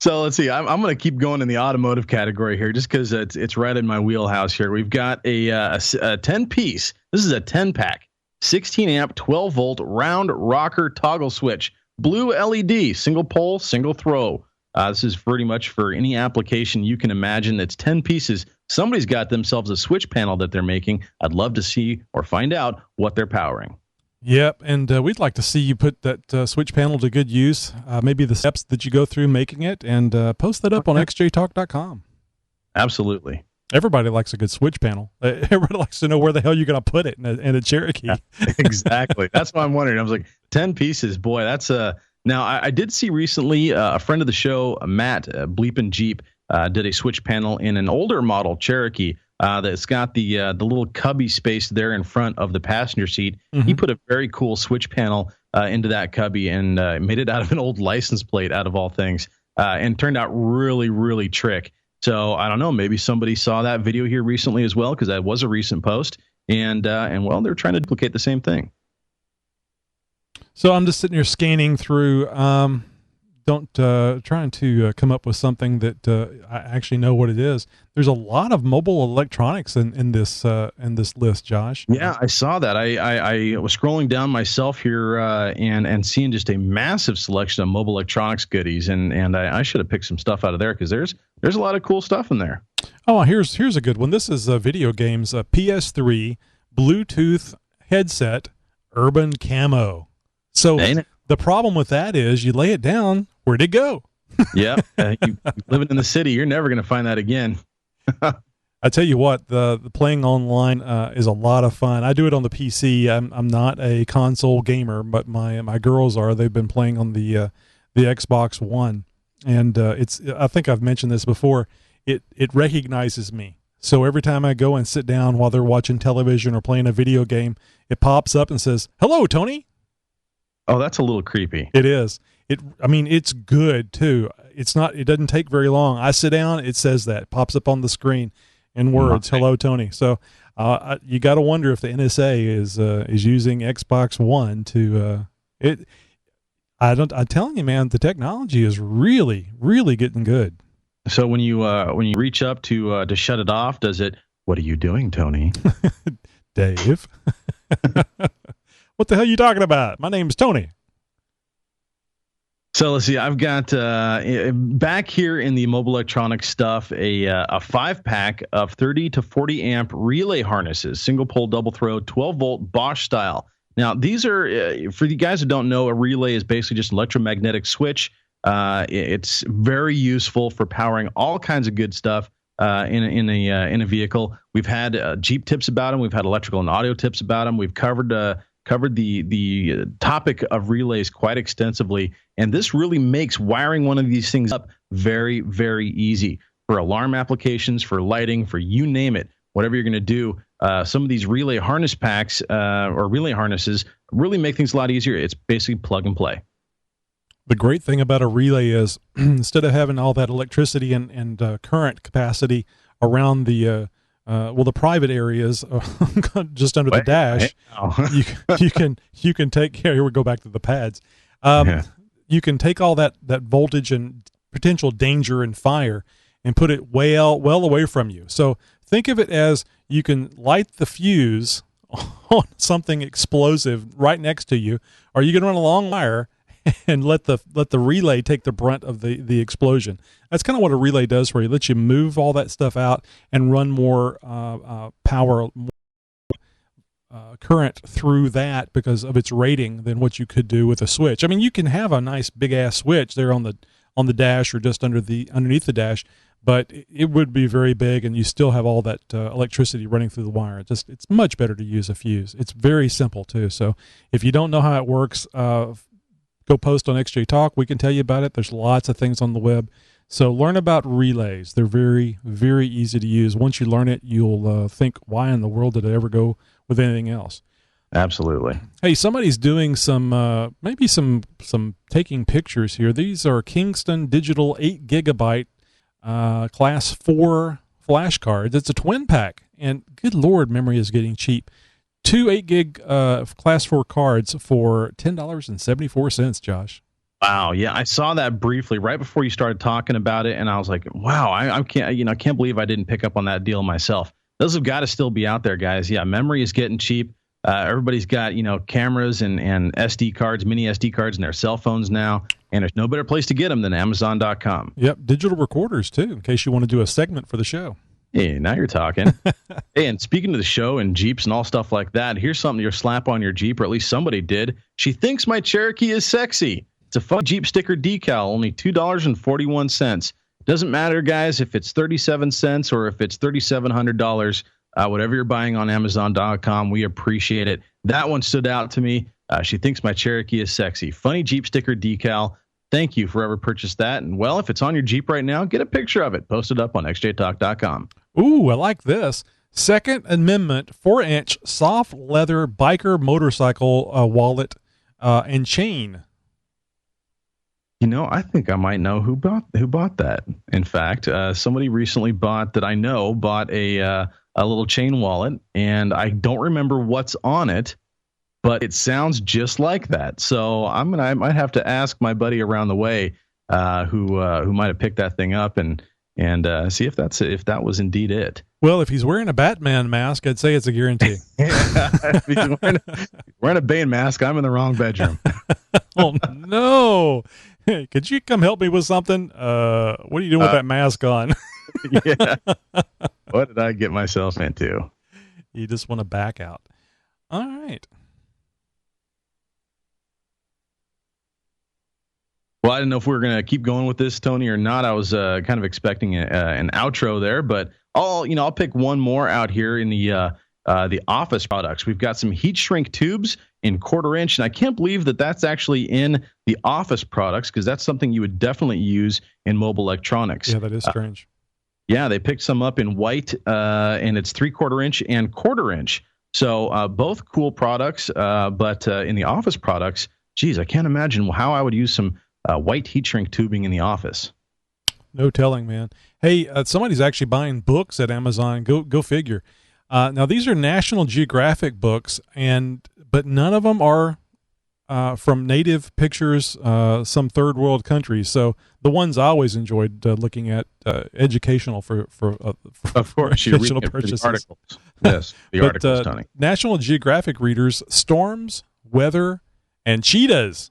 So let's see. I'm going to keep going in the automotive category here, just because it's right in my wheelhouse here. We've got a 10-piece. This is a 10-pack, 16-amp, 12-volt round rocker toggle switch, blue LED, single pole, single throw. This is pretty much for any application you can imagine. It's 10 pieces. Somebody's got themselves a switch panel that they're making. I'd love to see or find out what they're powering. Yep, and we'd like to see you put that switch panel to good use, maybe the steps that you go through making it, and post that up on xjtalk.com. Absolutely. Everybody likes a good switch panel. Everybody likes to know where the hell you're going to put it in a Cherokee. Yeah, exactly. That's what I'm wondering. I was like, 10 pieces, boy, that's a... Now, I did see recently a friend of the show, Matt, Bleepin' Jeep, did a switch panel in an older model Cherokee that's got the little cubby space there in front of the passenger seat. Mm-hmm. He put a very cool switch panel into that cubby and made it out of an old license plate, out of all things, and turned out really, really trick. So I don't know, maybe somebody saw that video here recently as well, because that was a recent post, and well, they're trying to duplicate the same thing. So I'm just sitting here scanning through trying to come up with something that I actually know what it is. There's a lot of mobile electronics in this list, Josh. Yeah, I saw that. I was scrolling down myself here and seeing just a massive selection of mobile electronics goodies, and I should have picked some stuff out of there because there's a lot of cool stuff in there. Oh, here's a good one. This is video games, PS3 Bluetooth headset, urban camo. So the problem with that is you lay it down, where'd it go? Yeah, you living in the city, you're never going to find that again. I tell you what, the playing online is a lot of fun. I do it on the PC. I'm not a console gamer, but my girls are. They've been playing on the Xbox One, and I think I've mentioned this before. It recognizes me. So every time I go and sit down while they're watching television or playing a video game, it pops up and says, "Hello, Tony." Oh, that's a little creepy. It is. It's good too. It doesn't take very long. I sit down, it says that, pops up on the screen in words, "Hello, Tony." So you got to wonder if the NSA is using Xbox One to it. I'm telling you, man, the technology is really, really getting good. So when you reach up to shut it off, does it? What are you doing, Tony? Dave. What the hell are you talking about? My name's Tony. So let's see. I've got back here in the mobile electronics stuff a 5-pack of 30 to 40 amp relay harnesses, single pole, double throw, 12 volt Bosch style. Now these are for you guys who don't know, a relay is basically just an electromagnetic switch. It's very useful for powering all kinds of good stuff in a vehicle. We've had Jeep tips about them. We've had electrical and audio tips about them. We've covered the topic of relays quite extensively, and this really makes wiring one of these things up very, very easy for alarm applications, for lighting, for you name it. Whatever you're going to do, some of these relay harness packs or relay harnesses really make things a lot easier. It's basically plug and play. The great thing about a relay is instead of having all that electricity and current capacity around the private areas just under the dash, you can take here we go back to the pads. You can take all that voltage and potential danger and fire and put it well away from you. So think of it as you can light the fuse on something explosive right next to you, or you can run a long wire and let the relay take the brunt of the explosion. That's kind of what a relay does for you. It lets you move all that stuff out and run more power, more current through that because of its rating than what you could do with a switch. I mean, you can have a nice big ass switch there on the dash or just underneath the dash, but it would be very big, and you still have all that electricity running through the wire. It's much better to use a fuse. It's very simple too. So if you don't know how it works, go post on XJ Talk. We can tell you about it. There's lots of things on the web. So learn about relays. They're very, very easy to use. Once you learn it, you'll think, why in the world did I ever go with anything else? Absolutely. Hey, somebody's doing some taking pictures here. These are Kingston Digital 8 gigabyte class 4 flash cards. It's a twin pack, and good Lord, memory is getting cheap. 2 8 gig class 4 cards for $10.74, Josh. Wow, yeah, I saw that briefly right before you started talking about it, and I was like, wow, I can't believe I didn't pick up on that deal myself. Those have got to still be out there, guys. Yeah, memory is getting cheap. Everybody's got cameras and SD cards, mini SD cards in their cell phones now, and there's no better place to get them than Amazon.com. Yep, digital recorders too, in case you want to do a segment for the show. Hey, now you're talking. Hey, and speaking of the show and Jeeps and all stuff like that, here's something you slap on your Jeep, or at least somebody did. She thinks my Cherokee is sexy. It's a fun Jeep sticker decal, only $2.41. Doesn't matter, guys, if it's 37 cents or if it's $3,700. Whatever you're buying on Amazon.com, we appreciate it. That one stood out to me. She thinks my Cherokee is sexy. Funny Jeep sticker decal. Thank you for ever purchased that. And, well, if it's on your Jeep right now, get a picture of it. Post it up on xjtalk.com. Ooh, I like this. Second Amendment 4-inch soft leather biker motorcycle wallet and chain. I think I might know who bought that. In fact, somebody recently bought a little chain wallet, and I don't remember what's on it, but it sounds just like that. So I might have to ask my buddy around the way who might have picked that thing up and see if that was indeed it. Well, if he's wearing a Batman mask, I'd say it's a guarantee. If he's wearing a Bane mask, I'm in the wrong bedroom. Oh no! Hey, could you come help me with something? What are you doing with that mask on? Yeah. What did I get myself into? You just want to back out. All right. Well, I didn't know if we were going to keep going with this, Tony, or not. I was kind of expecting an outro there, but I'll pick one more out here in the office products. We've got some heat shrink tubes in 1/4 inch, and I can't believe that that's actually in the office products because that's something you would definitely use in mobile electronics. Yeah, that is strange. Yeah, they picked some up in white, and it's 3/4 inch and 1/4 inch. So both cool products, but in the office products, geez, I can't imagine how I would use some white heat shrink tubing in the office. No telling, man. Hey, somebody's actually buying books at Amazon. Go figure. Now these are National Geographic books, but none of them are from native pictures, some third world countries. So the ones I always enjoyed looking at, educational for of course, you read purchases. The articles. Yes, the articles, Tony. National Geographic readers: storms, weather, and cheetahs.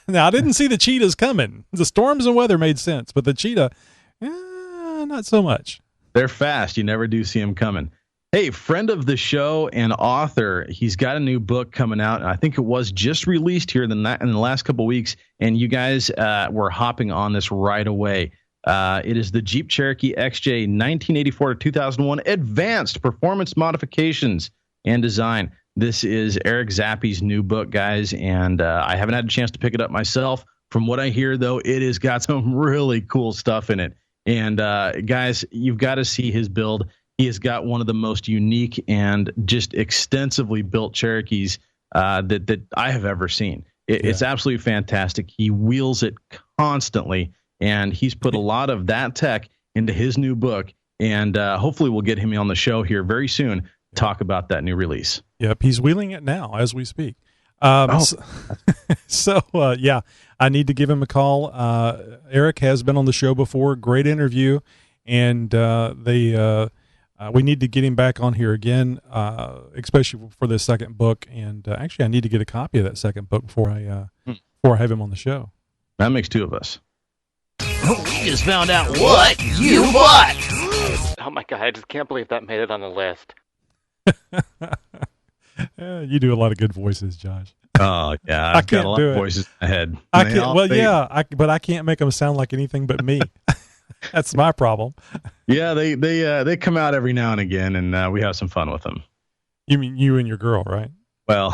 Now I didn't see the cheetahs coming. The storms and weather made sense, but the cheetah, not so much. They're fast. You never do see them coming. Hey, friend of the show and author, he's got a new book coming out, and I think it was just released here in the last couple of weeks, and you guys were hopping on this right away. It is the Jeep Cherokee XJ 1984 to 2001 Advanced Performance Modifications and Design. This is Eric Zappi's new book, guys, and I haven't had a chance to pick it up myself. From what I hear, though, it has got some really cool stuff in it. And guys, you've got to see his build. He has got one of the most unique and just extensively built Cherokees that I have ever seen. It's absolutely fantastic. He wheels it constantly, and he's put a lot of that tech into his new book. And hopefully we'll get him on the show here very soon to talk about that new release. Yep, he's wheeling it now as we speak. So I need to give him a call. Eric has been on the show before. Great interview, and we need to get him back on here again, especially for this second book. And actually, I need to get a copy of that second book before I have him on the show. That makes two of us. We just found out what you bought. Oh my God, I just can't believe that made it on the list. You do a lot of good voices, Josh. Oh yeah, I've got a lot of voices in my head. But I can't make them sound like anything but me. That's my problem. Yeah, they come out every now and again, and we have some fun with them. You mean you and your girl, right? Well,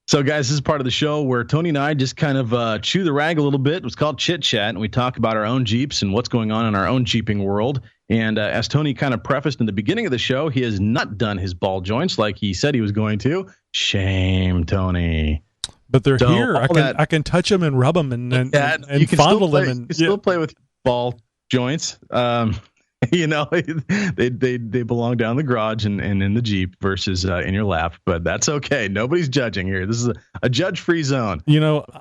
so guys, this is part of the show where Tony and I just kind of chew the rag a little bit. It's called Chit Chat, and we talk about our own Jeeps and what's going on in our own Jeeping world. And as Tony kind of prefaced in the beginning of the show, he has not done his ball joints like he said he was going to. Shame, Tony. But they're here. I can touch them and rub them and fondle them. And you can still play with ball joints. They belong down the garage and in the Jeep versus in your lap. But that's okay. Nobody's judging here. This is a judge-free zone.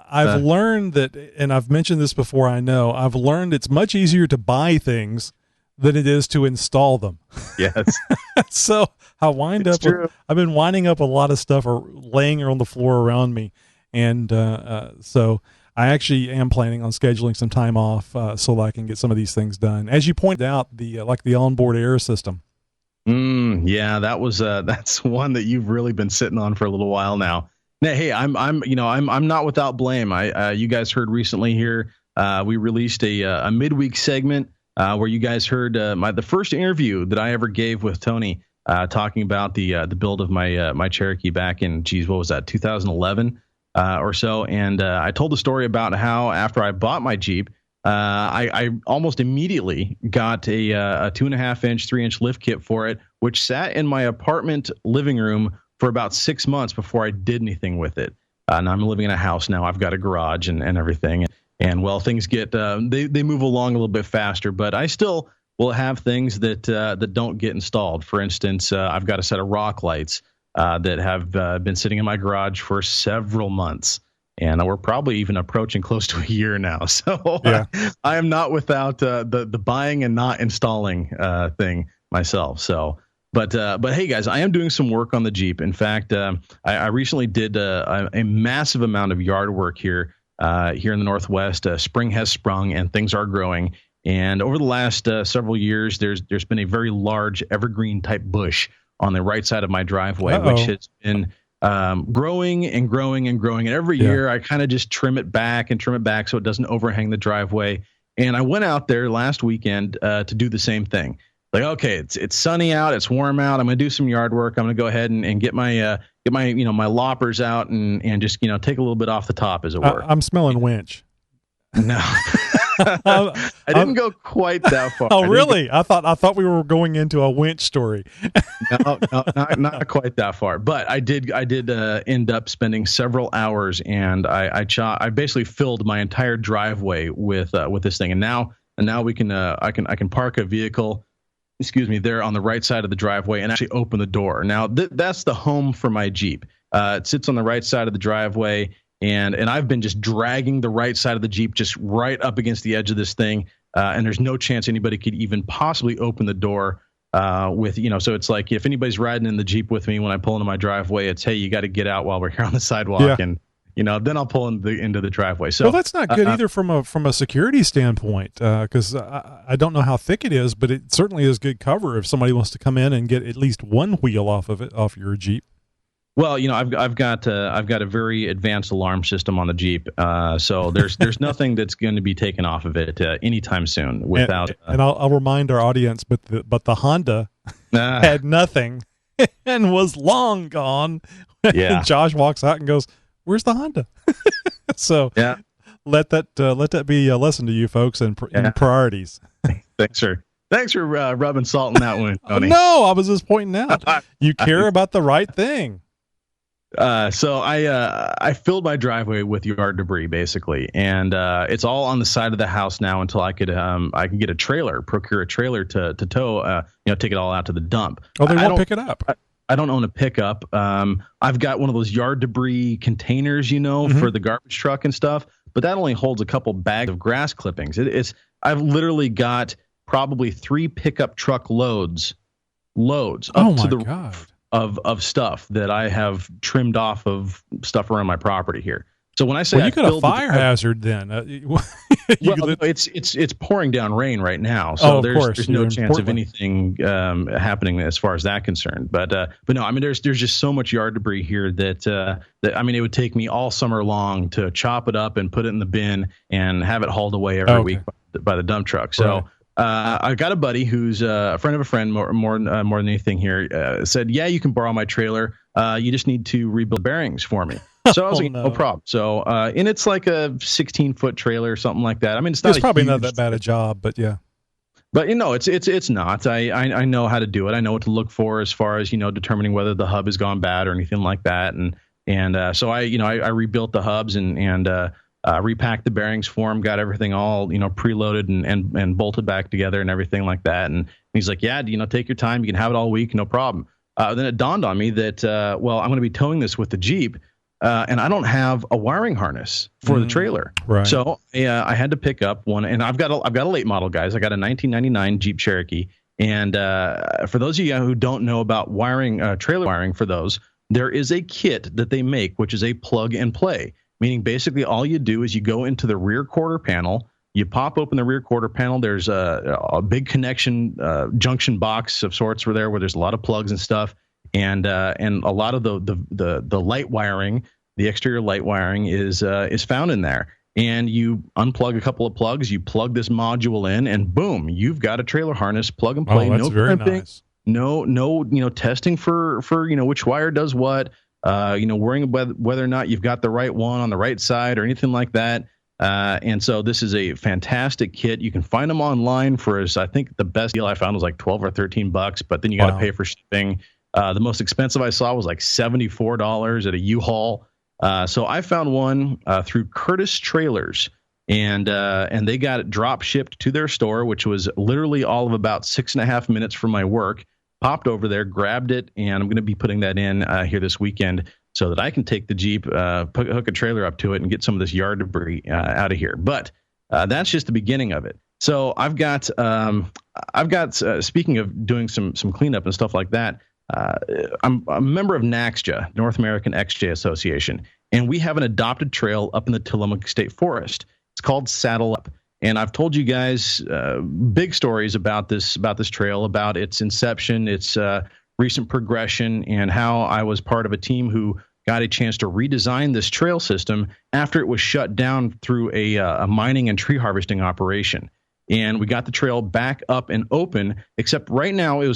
I've learned that, and I've mentioned this before. I've learned it's much easier to buy things than it is to install them. Yes. So I I've been winding up a lot of stuff or laying on the floor around me. And so I actually am planning on scheduling some time off so that I can get some of these things done. As you pointed out, the onboard air system. Yeah, that's one that you've really been sitting on for a little while now. Now, hey, I'm not without blame. You guys heard recently here, we released a midweek segment where you guys heard the first interview that I ever gave with Tony, talking about the build of my Cherokee back in, what was that, 2011 or so. And I told the story about how after I bought my Jeep, I almost immediately got a 2.5-inch, 3-inch lift kit for it, which sat in my apartment living room for about 6 months before I did anything with it. And I'm living in a house now. I've got a garage and everything. And well, things get they move along a little bit faster, but I still will have things that don't get installed. For instance, I've got a set of rock lights that have been sitting in my garage for several months. And we're probably even approaching close to a year now. So Yeah. I am not without the buying and not installing thing myself. So, but hey guys, I am doing some work on the Jeep. In fact, I recently did a massive amount of yard work here in the Northwest. Spring has sprung and things are growing. And over the last several years, there's been a very large evergreen type bush on the right side of my driveway, which has been growing and growing and growing. And every year I kind of just trim it back so it doesn't overhang the driveway. And I went out there last weekend to do the same thing. Like, okay, it's sunny out, it's warm out. I'm going to do some yard work. I'm going to go ahead and get my my loppers out and just take a little bit off the top, as it were. I'm smelling winch. No. I didn't go quite that far. Oh, really? I thought we were going into a winch story. No, not quite that far. But I did end up spending several hours, and I basically filled my entire driveway with this thing. And now we can I can park a vehicle, there on the right side of the driveway and actually open the door. Now that's the home for my Jeep. It sits on the right side of the driveway. And I've been just dragging the right side of the Jeep just right up against the edge of this thing. And there's no chance anybody could even possibly open the door so it's like if anybody's riding in the Jeep with me when I pull into my driveway, it's, hey, you got to get out while we're here on the sidewalk. And, then I'll pull into the driveway. So, well, that's not good either from a security standpoint, because I don't know how thick it is, but it certainly is good cover if somebody wants to come in and get at least one wheel off your Jeep. Well, I've got a very advanced alarm system on the Jeep, so there's nothing that's going to be taken off of it anytime soon. Without and I'll remind our audience, but the Honda had nothing and was long gone. Yeah. Josh walks out and goes, "Where's the Honda?" So let that be a lesson to you folks in priorities. Thanks for rubbing salt in that one, Tony. No, I was just pointing out you care about the right thing. So I filled my driveway with yard debris basically, and it's all on the side of the house now until I can get procure a trailer to tow, take it all out to the dump. Oh, they won't pick it up. I don't own a pickup. I've got one of those yard debris containers, for the garbage truck and stuff, but that only holds a couple bags of grass clippings. I've literally got probably 3 pickup truck loads up to the roof of stuff that I have trimmed off of stuff around my property here. So when I say you got a fire hazard, then it's pouring down rain right now, so there's no chance of anything happening as far as that concerned. But no, I mean there's just so much yard debris here that I mean it would take me all summer long to chop it up and put it in the bin and have it hauled away every week by the dump truck. So. Right. I got a buddy who's a friend of a friend, more than anything here, said, yeah, you can borrow my trailer. You just need to rebuild bearings for me. So I was like, no problem. So, and it's like a 16-foot trailer or something like that. I mean, it's probably not that bad a job, but yeah. But it's not. I know how to do it. I know what to look for as far as determining whether the hub has gone bad or anything like that. And so I rebuilt the hubs and repacked the bearings for him, got everything all, preloaded and bolted back together and everything like that. And he's like, yeah, take your time. You can have it all week. No problem. Then it dawned on me that, I'm going to be towing this with the Jeep. And I don't have a wiring harness for the trailer. Right. So I had to pick up one, and I've got a late model, guys. I got a 1999 Jeep Cherokee. And for those of you who don't know about wiring, trailer wiring for those, there is a kit that they make, which is a plug and play. Meaning basically all you do is you go into the rear quarter panel, you pop open the rear quarter panel. There's a big connection junction box of sorts where there's a lot of plugs and stuff, and a lot of the light wiring, the exterior light wiring is found in there. And you unplug a couple of plugs, you plug this module in, and boom, you've got a trailer harness, plug and play. Oh, that's very nice. No, testing for which wire does what. Worrying about whether or not you've got the right one on the right side or anything like that. And so this is a fantastic kit. You can find them online for, I think the best deal I found was like $12 or $13, but then you got to pay for shipping. The most expensive I saw was like $74 at a U-Haul. So I found one through Curtis Trailers, and they got it drop shipped to their store, which was literally all of about 6.5 minutes from my work. Popped over there, grabbed it, and I'm going to be putting that in here this weekend. so that I can take the Jeep, hook a trailer up to it, and get some of this yard debris out of here. But that's just the beginning of it. So I've got speaking of doing some cleanup and stuff like that, I'm a member of NAXJA, North American XJ Association, and we have an adopted trail up in the Tillamook State Forest. It's called Saddle Up. And I've told you guys big stories about this trail, about its inception, its recent progression, and how I was part of a team who got a chance to redesign this trail system after it was shut down through a mining and tree harvesting operation. And we got the trail back up and open, except right now it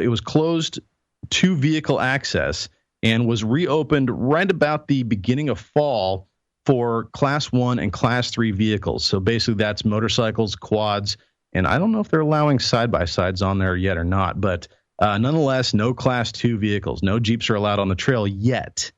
was closed to vehicle access and was reopened right about the beginning of fall for Class 1 and Class 3 vehicles. So basically that's motorcycles, quads, and I don't know if they're allowing side-by-sides on there yet or not, but nonetheless, no Class 2 vehicles. No Jeeps are allowed on the trail yet.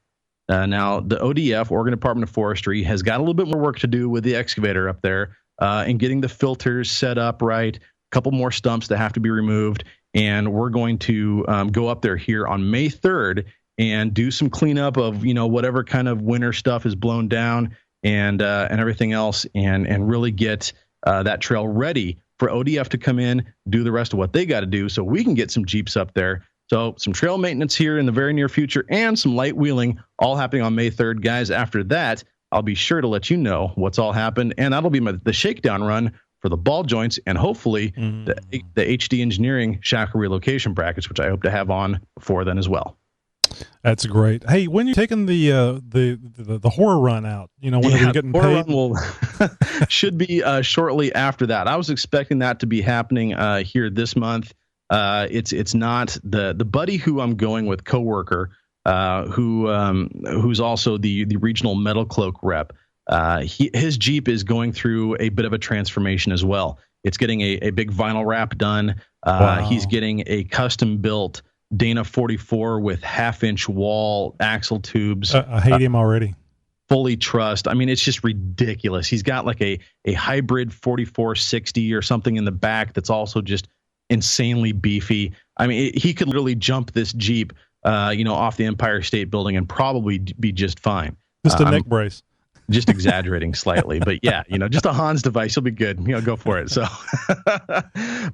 Now, the ODF, Oregon Department of Forestry, has got a little bit more work to do with the excavator up there and getting the filters set up right, a couple more stumps that have to be removed, and we're going to go up there here on May 3rd and do some cleanup of, whatever kind of winter stuff is blown down and everything else, and really get that trail ready for ODF to come in, do the rest of what they got to do so we can get some Jeeps up there. So some trail maintenance here in the very near future and some light wheeling all happening on May 3rd. Guys, after that, I'll be sure to let you know what's all happened, and that'll be the shakedown run for the ball joints and hopefully the HD Engineering shackle relocation brackets, which I hope to have on before then as well. That's great. Hey, when you're taking the horror run out, whenever you're getting paid, will should be shortly after that. I was expecting that to be happening here this month. It's not the buddy who I'm going with, coworker, who's also the regional Metal Cloak rep. His Jeep is going through a bit of a transformation as well. It's getting a big vinyl wrap done. Wow. He's getting a custom built Dana 44 with 1/2-inch wall axle tubes. I hate him already. Fully trussed. I mean, it's just ridiculous. He's got like a hybrid 4460 or something in the back that's also just insanely beefy. I mean, he could literally jump this Jeep, off the Empire State Building and probably be just fine. Just a neck brace. Just exaggerating slightly, but yeah, just a Hans device, he'll be good. Go for it. So,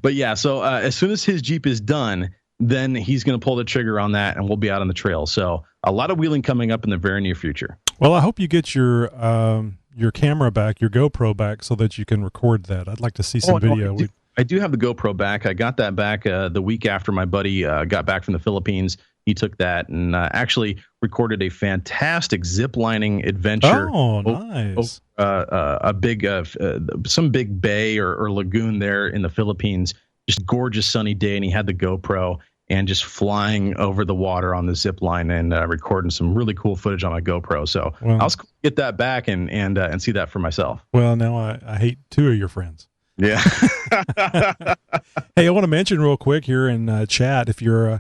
but yeah, so as soon as his Jeep is done, then he's going to pull the trigger on that, and we'll be out on the trail. So, a lot of wheeling coming up in the very near future. Well, I hope you get your camera back, your GoPro back, so that you can record that. I'd like to see some video. I do have the GoPro back. I got that back the week after my buddy got back from the Philippines. He took that and actually recorded a fantastic zip-lining adventure. Oh, nice! A big, some big bay or lagoon there in the Philippines. Just gorgeous sunny day, and he had the GoPro and just flying over the water on the zip line and recording some really cool footage on my GoPro. So I'll get that back and see that for myself. Well, now I hate two of your friends. Yeah. Hey, I want to mention real quick here in chat, if you're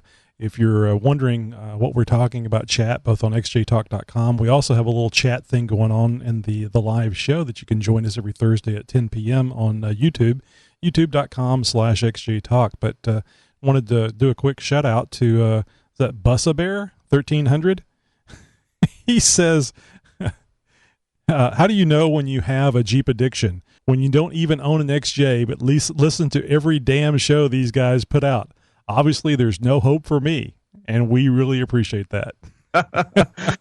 wondering what we're talking about, chat, both on xjtalk.com. We also have a little chat thing going on in the live show that you can join us every Thursday at 10 p.m. on YouTube, youtube.com/xjtalk. But wanted to do a quick shout out to is that Bussa Bear 1300. He says, how do you know when you have a Jeep addiction? When you don't even own an XJ, but at least listen to every damn show these guys put out. Obviously, there's no hope for me, and we really appreciate that.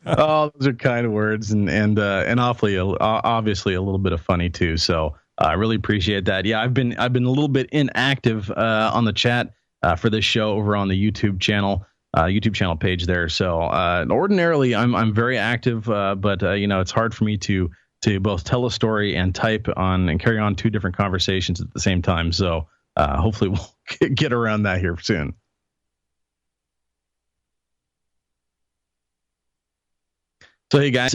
Oh, those are kind words, and awfully, obviously, a little bit of funny too. So I really appreciate that. Yeah, I've been a little bit inactive on the chat for this show over on the YouTube channel page there. So ordinarily, I'm very active, but it's hard for me to both tell a story and type on and carry on two different conversations at the same time. So hopefully we'll get around that here soon. So, hey guys,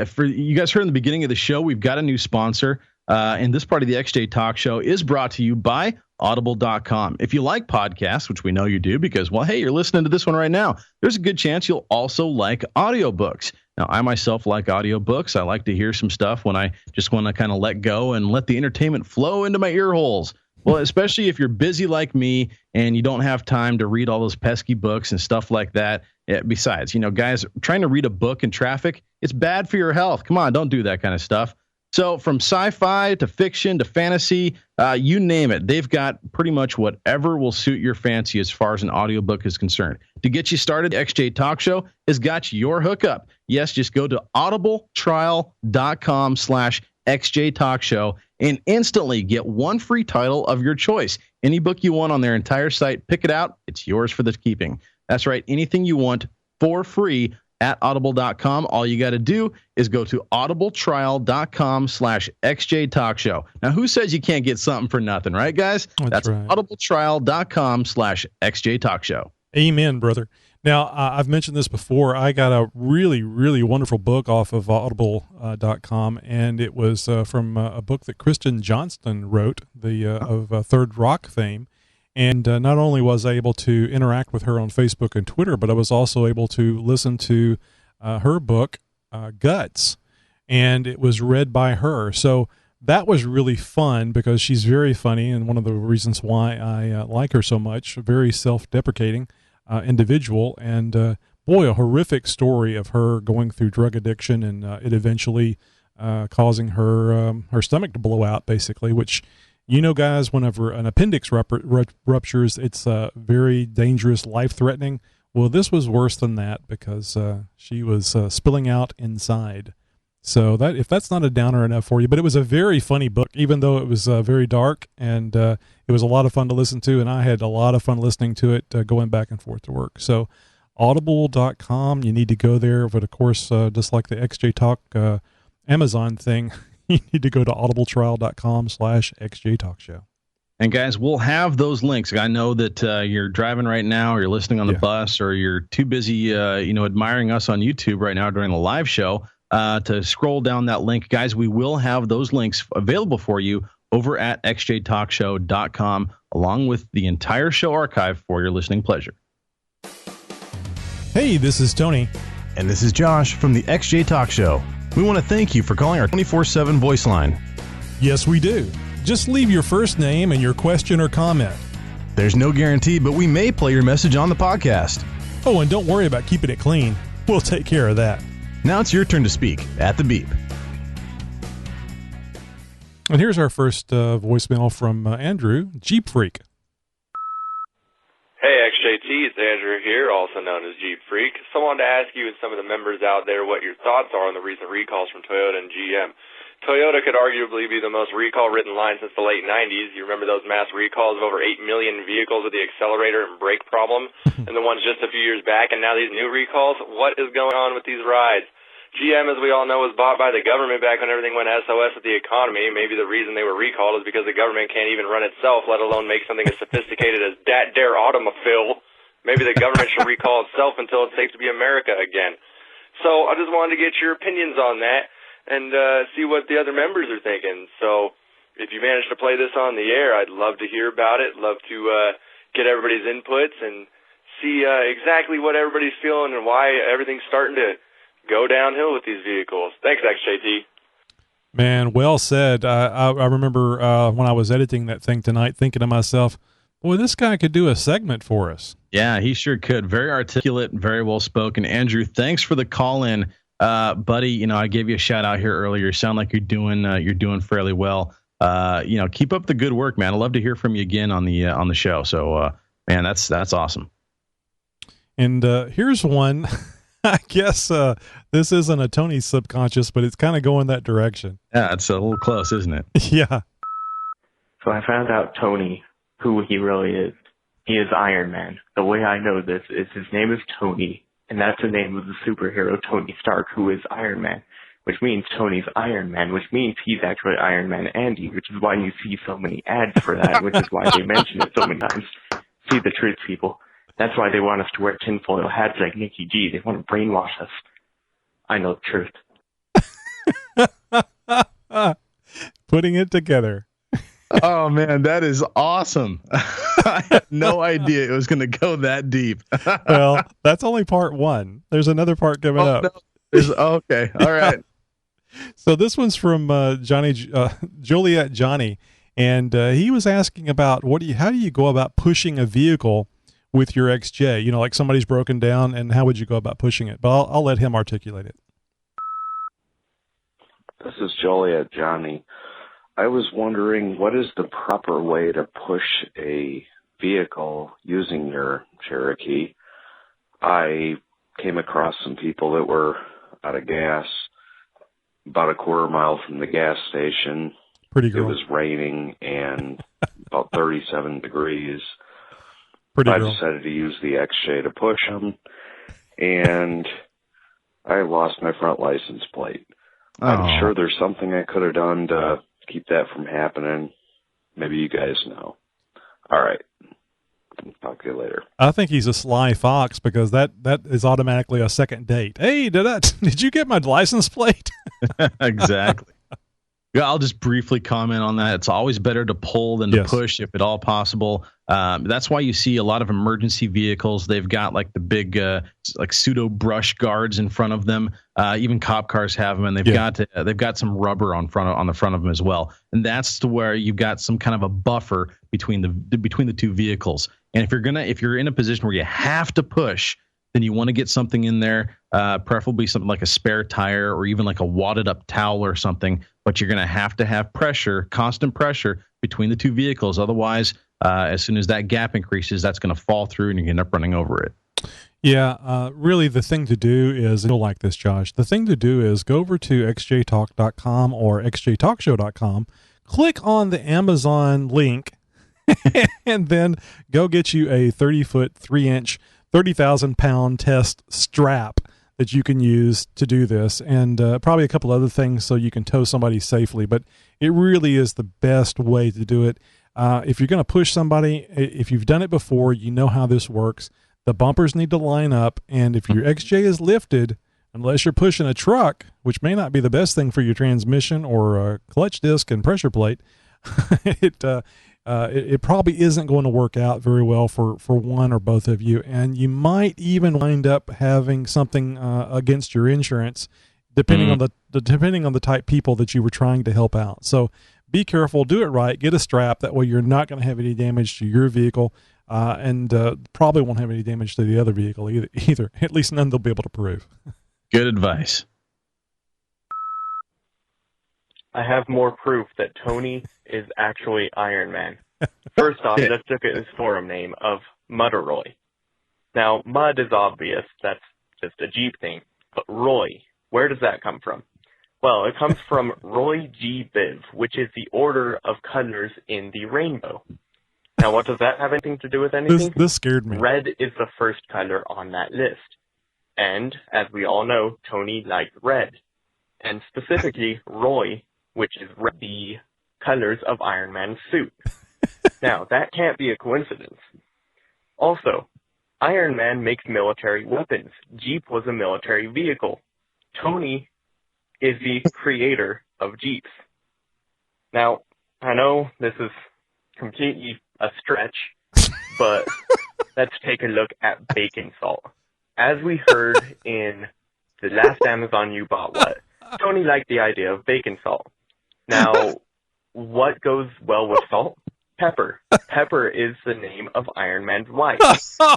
for you guys heard in the beginning of the show, we've got a new sponsor. And this part of the XJ Talk Show is brought to you by Audible.com. If you like podcasts, which we know you do because, well, hey, you're listening to this one right now, there's a good chance you'll also like audiobooks. Now, I myself like audiobooks. I like to hear some stuff when I just want to kind of let go and let the entertainment flow into my ear holes. Well, especially if you're busy like me and you don't have time to read all those pesky books and stuff like that. Besides, guys, trying to read a book in traffic, it's bad for your health. Come on, don't do that kind of stuff. So from sci-fi to fiction to fantasy, you name it, they've got pretty much whatever will suit your fancy as far as an audiobook is concerned. To get you started, XJ Talk Show has got your hookup. Yes, just go to audibletrial.com/XJ Talk Show and instantly get one free title of your choice. Any book you want on their entire site, pick it out. It's yours for the keeping. That's right. Anything you want for free at audible.com. All you got to do is go to audibletrial.com/XJ Talk Show. Now, who says you can't get something for nothing, right, guys? That's right. audibletrial.com/XJ Talk Show. Amen, brother. Now, I've mentioned this before. I got a really, really wonderful book off of audible.com, and it was from a book that Kristen Johnston wrote, of Third Rock fame. And not only was I able to interact with her on Facebook and Twitter, but I was also able to listen to her book, Guts, and it was read by her. So that was really fun because she's very funny, and one of the reasons why I like her so much, a very self-deprecating individual, and boy, a horrific story of her going through drug addiction and it eventually causing her stomach to blow out, basically, which... guys, whenever an appendix ruptures, it's very dangerous, life-threatening. Well, this was worse than that because she was spilling out inside. So that if that's not a downer enough for you, but it was a very funny book, even though it was very dark, and it was a lot of fun to listen to, and I had a lot of fun listening to it going back and forth to work. So audible.com, you need to go there, but of course, just like the XJ Talk Amazon thing, you need to go to audibletrial.com/XJ Talk Show. And guys, we'll have those links. I know that you're driving right now, or you're listening on the bus, or you're too busy, admiring us on YouTube right now during the live show to scroll down that link. Guys, we will have those links available for you over at xjtalkshow.com, along with the entire show archive for your listening pleasure. Hey, this is Tony. And this is Josh from the XJ Talk Show. We want to thank you for calling our 24/7 voice line. Yes, we do. Just leave your first name and your question or comment. There's no guarantee, but we may play your message on the podcast. Oh, and don't worry about keeping it clean. We'll take care of that. Now it's your turn to speak at the beep. And here's our first voicemail from Andrew, Jeep Freak. Hey, XJT, it's Andrew here, also known as Jeep Freak. So I wanted to ask you and some of the members out there what your thoughts are on the recent recalls from Toyota and GM. Toyota could arguably be the most recall-ridden line since the late 90s. You remember those mass recalls of over 8 million vehicles with the accelerator and brake problem, and the ones just a few years back, and now these new recalls? What is going on with these rides? GM, as we all know, was bought by the government back when everything went SOS with the economy. Maybe the reason they were recalled is because the government can't even run itself, let alone make something as sophisticated as Dat Dare Automobile. Maybe the government should recall itself until it's safe to be America again. So I just wanted to get your opinions on that and see what the other members are thinking. So if you manage to play this on the air, I'd love to hear about it. Love to get everybody's inputs and see exactly what everybody's feeling and why everything's starting to go downhill with these vehicles. Thanks, XJT. Man, well said. I remember when I was editing that thing tonight thinking to myself, boy, this guy could do a segment for us. Yeah, he sure could. Very articulate, very well spoken. Andrew, thanks for the call in. Buddy, I gave you a shout out here earlier. You sound like you're doing fairly well. Keep up the good work, man. I'd love to hear from you again on the show. So, man, that's awesome. And here's one. I guess this isn't a Tony subconscious, but it's kind of going that direction. Yeah, it's a little close, isn't it? Yeah. So I found out Tony, who he really is. He is Iron Man. The way I know this is his name is Tony, and that's the name of the superhero Tony Stark, who is Iron Man, which means Tony's Iron Man, which means he's actually Iron Man Andy, which is why you see so many ads for that, which is why they mention it so many times. See the truth, people. That's why they want us to wear tinfoil hats like Nikki G. They want to brainwash us. I know the truth. Putting it together. Oh, man, that is awesome. I had no idea it was going to go that deep. Well, that's only part one. There's another part coming up. No. Okay. All right. So this one's from Joliet Johnny. And he was asking about how do you go about pushing a vehicle with your XJ? You know, like somebody's broken down, and how would you go about pushing it? But I'll let him articulate it. This is Joliet Johnny. I was wondering, what is the proper way to push a vehicle using your Cherokee? I came across some people that were out of gas about a quarter mile from the gas station. Pretty girl. It was raining and about 37 degrees. Pretty I girl. decided to use the XJ to push them, and I lost my front license plate. I'm sure there's something I could have done to keep that from happening. Maybe you guys know. All right. Talk to you later. I think he's a sly fox, because that is automatically a second date. Hey, did you get my license plate? Exactly. Yeah, I'll just briefly comment on that. It's always better to pull than to push, if at all possible. That's why you see a lot of emergency vehicles. They've got like the big like pseudo brush guards in front of them. Even cop cars have them, and they've got some rubber on the front of them as well. And that's to where you've got some kind of a buffer between the two vehicles. And if you're in a position where you have to push, then you want to get something in there, preferably something like a spare tire or even like a wadded up towel or something. But you're going to have pressure, constant pressure between the two vehicles. Otherwise, as soon as that gap increases, that's going to fall through and you end up running over it. Yeah, really the thing to do is, and you'll like this, Josh, the thing to do is go over to xjtalk.com or xjtalkshow.com, click on the Amazon link, and then go get you a 30-foot, 3-inch, 30,000-pound test strap that you can use to do this, and probably a couple other things so you can tow somebody safely. But it really is the best way to do it. If you're going to push somebody, if you've done it before, you know how this works. The bumpers need to line up, and if your XJ is lifted, unless you're pushing a truck, which may not be the best thing for your transmission or clutch disc and pressure plate, it probably isn't going to work out very well for one or both of you. And you might even wind up having something against your insurance, depending on the type people that you were trying to help out. So be careful, do it right, get a strap. That way you're not going to have any damage to your vehicle, and probably won't have any damage to the other vehicle either. At least none they'll be able to prove. Good advice. I have more proof that Tony is actually Iron Man. First off, let's look at his forum name of Mudderoy. Now, Mud is obvious. That's just a Jeep thing. But Roy, where does that come from? Well, it comes from Roy G. Biv, which is the order of colors in the rainbow. Now, what does that have anything to do with anything? This scared me. Red is the first color on that list. And, as we all know, Tony liked red. And specifically, Roy, which is the colors of Iron Man's suit. Now, that can't be a coincidence. Also, Iron Man makes military weapons. Jeep was a military vehicle. Tony is the creator of Jeeps. Now, I know this is completely a stretch, but let's take a look at bacon salt. As we heard in the last Amazon You Bought What, Tony liked the idea of bacon salt. Now, what goes well with salt? Pepper. Pepper is the name of Iron Man's wife.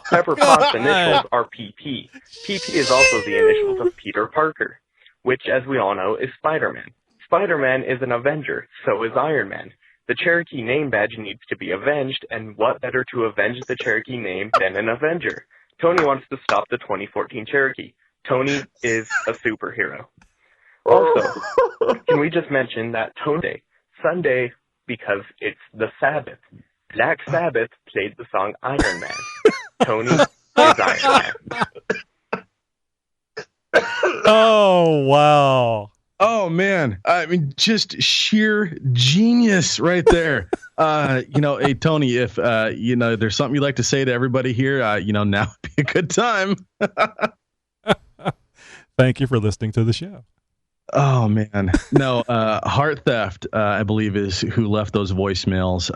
Pepper Potts' initials are PP. PP is also the initials of Peter Parker, which, as we all know, is Spider-Man. Spider-Man is an Avenger, so is Iron Man. The Cherokee name badge needs to be avenged, and what better to avenge the Cherokee name than an Avenger? Tony wants to stop the 2014 Cherokee. Tony is a superhero. Also, can we just mention that Sunday, because it's the Sabbath. Black Sabbath played the song Iron Man. Tony is Iron Man. Oh, wow. Oh, man. I mean, just sheer genius right there. Hey, Tony, if, there's something you'd like to say to everybody here, now would be a good time. Thank you for listening to the show. Oh, man. No, Heart Theft, I believe, is who left those voicemails.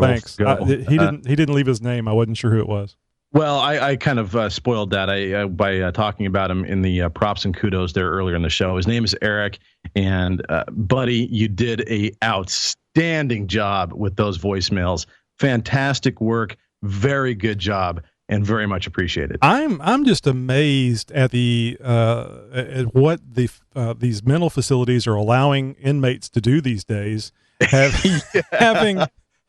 Thanks. He didn't leave his name. I wasn't sure who it was. Well, I kind of spoiled that by talking about him in the props and kudos there earlier in the show. His name is Eric, and buddy, you did a outstanding job with those voicemails. Fantastic work, very good job, and very much appreciated. I'm just amazed at at what these mental facilities are allowing inmates to do these days.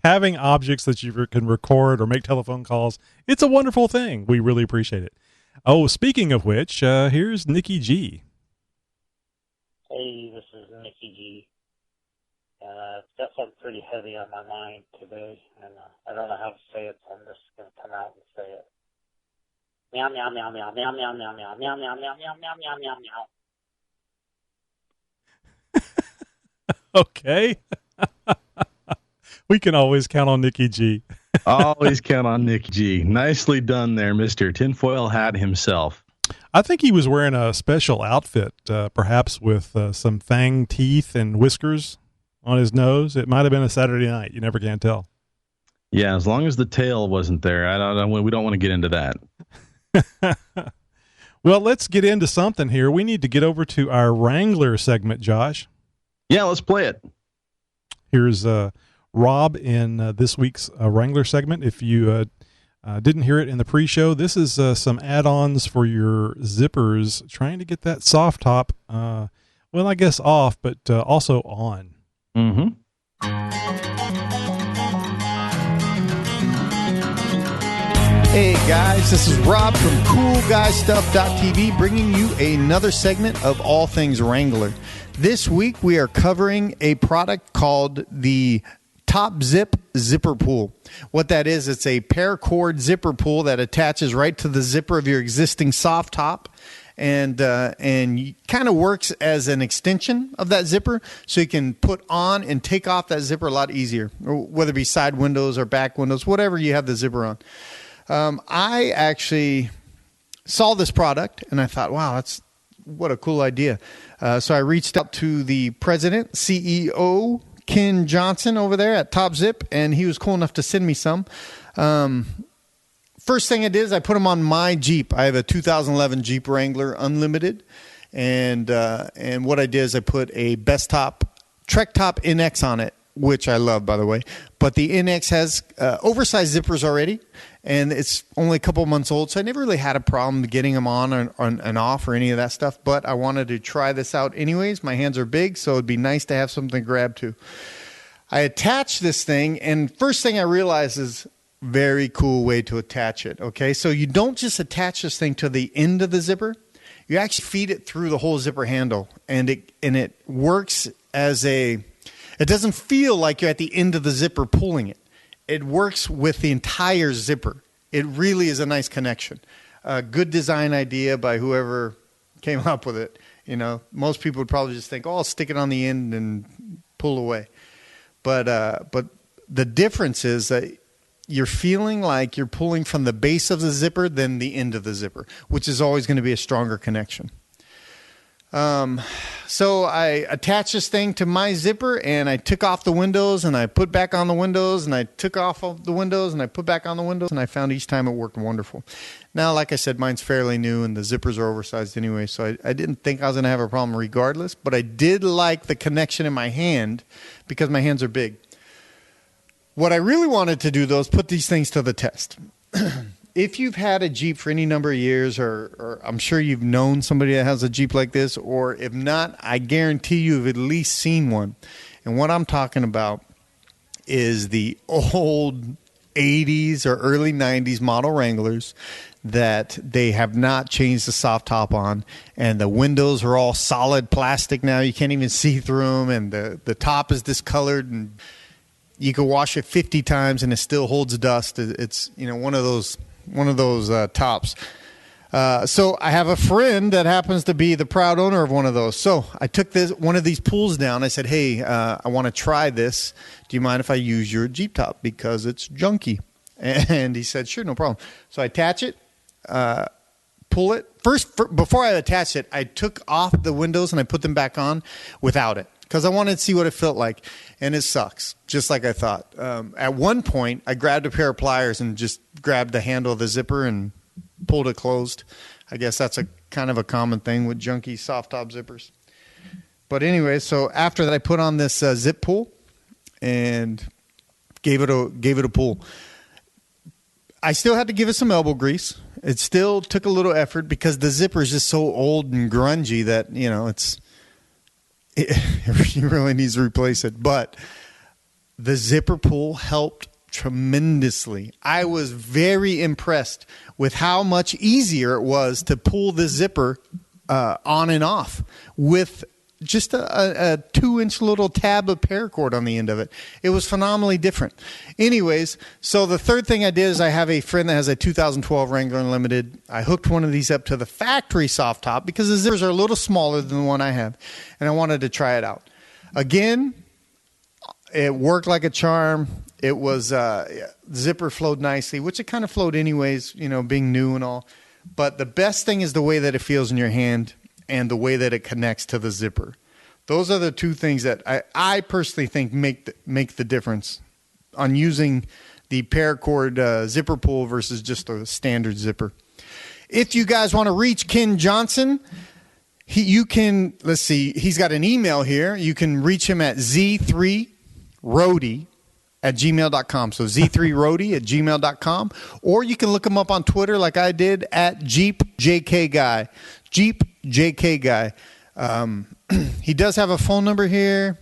Having objects that you can record or make telephone calls, it's a wonderful thing. We really appreciate it. Oh, speaking of which, here's Nikki G. Hey, this is Nikki G. Got something pretty heavy on my mind today, and I don't know how to say it, so I'm just going to come out and say it. Meow, meow, meow, meow, meow, meow, meow, meow, meow, meow, meow, meow, meow, meow, meow, meow. Okay. We can always count on Nikki G. Always count on Nick G. Nicely done there, Mr. Tinfoil Hat himself. I think he was wearing a special outfit, perhaps with some fang teeth and whiskers on his nose. It might have been a Saturday night. You never can tell. Yeah, as long as the tail wasn't there. We don't want to get into that. Well, let's get into something here. We need to get over to our Wrangler segment, Josh. Yeah, let's play it. Here's Rob in this week's Wrangler segment. If you didn't hear it in the pre-show, this is some add-ons for your zippers, trying to get that soft top, well, I guess off, but also on. Mm-hmm. Hey guys, this is Rob from CoolGuyStuff.tv bringing you another segment of All Things Wrangler. This week we are covering a product called the Top Zip Zipper Pull. What that is, it's a paracord zipper pull that attaches right to the zipper of your existing soft top, and kind of works as an extension of that zipper, so you can put on and take off that zipper a lot easier, whether it be side windows or back windows, whatever you have the zipper on. I actually saw this product and I thought, wow, what a cool idea. So I reached out to the president, CEO, Ken Johnson over there at Top Zip, and he was cool enough to send me some. First thing I did is I put them on my Jeep. I have a 2011 Jeep Wrangler Unlimited, and what I did is I put a Best Top Trek Top NX on it, which I love, by the way. But the NX has oversized zippers already, and it's only a couple months old, so I never really had a problem getting them on and off or any of that stuff. But I wanted to try this out anyways. My hands are big, so it'd be nice to have something to grab to. I attached this thing, and first thing I realized is very cool way to attach it. Okay, so you don't just attach this thing to the end of the zipper. You actually feed it through the whole zipper handle, and it works as a... It doesn't feel like you're at the end of the zipper pulling it. It works with the entire zipper. It really is a nice connection. A good design idea by whoever came up with it. You know, most people would probably just think, "Oh, I'll stick it on the end and pull away." But the difference is that you're feeling like you're pulling from the base of the zipper than the end of the zipper, which is always going to be a stronger connection. So I attached this thing to my zipper, and I took off the windows, and I put back on the windows, and I took off of the windows, and I put back on the windows, and I found each time it worked wonderful. Now, like I said, mine's fairly new, and the zippers are oversized anyway, so I didn't think I was going to have a problem regardless, but I did like the connection in my hand because my hands are big. What I really wanted to do, though, is put these things to the test. If you've had a Jeep for any number of years, or I'm sure you've known somebody that has a Jeep like this, or if not, I guarantee you've at least seen one. And what I'm talking about is the old 80s or early 90s model Wranglers that they have not changed the soft top on, and the windows are all solid plastic now. You can't even see through them, and the top is discolored, and you can wash it 50 times and it still holds dust. It's, you know, one of those tops. So I have a friend that happens to be the proud owner of one of those. So I took one of these pulls down. I said, "Hey, I want to try this. Do you mind if I use your Jeep top because it's junky?" And he said, "Sure, no problem." So I attach it, pull it. Before I attached it, I took off the windows and I put them back on without it, because I wanted to see what it felt like, and it sucks, just like I thought. At one point, I grabbed a pair of pliers and just grabbed the handle of the zipper and pulled it closed. I guess that's a kind of a common thing with junky soft top zippers. But anyway, so after that, I put on this zip pull and gave it a pull. I still had to give it some elbow grease. It still took a little effort because the zipper is just so old and grungy that, you know, it really needs to replace it. But the zipper pull helped tremendously. I was very impressed with how much easier it was to pull the zipper on and off with just a 2-inch little tab of paracord on the end of it. It was phenomenally different. Anyways, so the third thing I did is I have a friend that has a 2012 Wrangler Unlimited. I hooked one of these up to the factory soft top because the zippers are a little smaller than the one I have, and I wanted to try it out. Again, it worked like a charm. It was zipper flowed nicely, which it kind of flowed anyways, you know, being new and all. But the best thing is the way that it feels in your hand and the way that it connects to the zipper. Those are the two things that I personally think make the difference on using the paracord zipper pull versus just a standard zipper. If you guys want to reach Ken Johnson, you can, let's see, he's got an email here. You can reach him at z3roadie@gmail.com. So z3roadie@gmail.com. Or you can look him up on Twitter like I did at JeepJKGuy. JeepJKGuy. He does have a phone number here.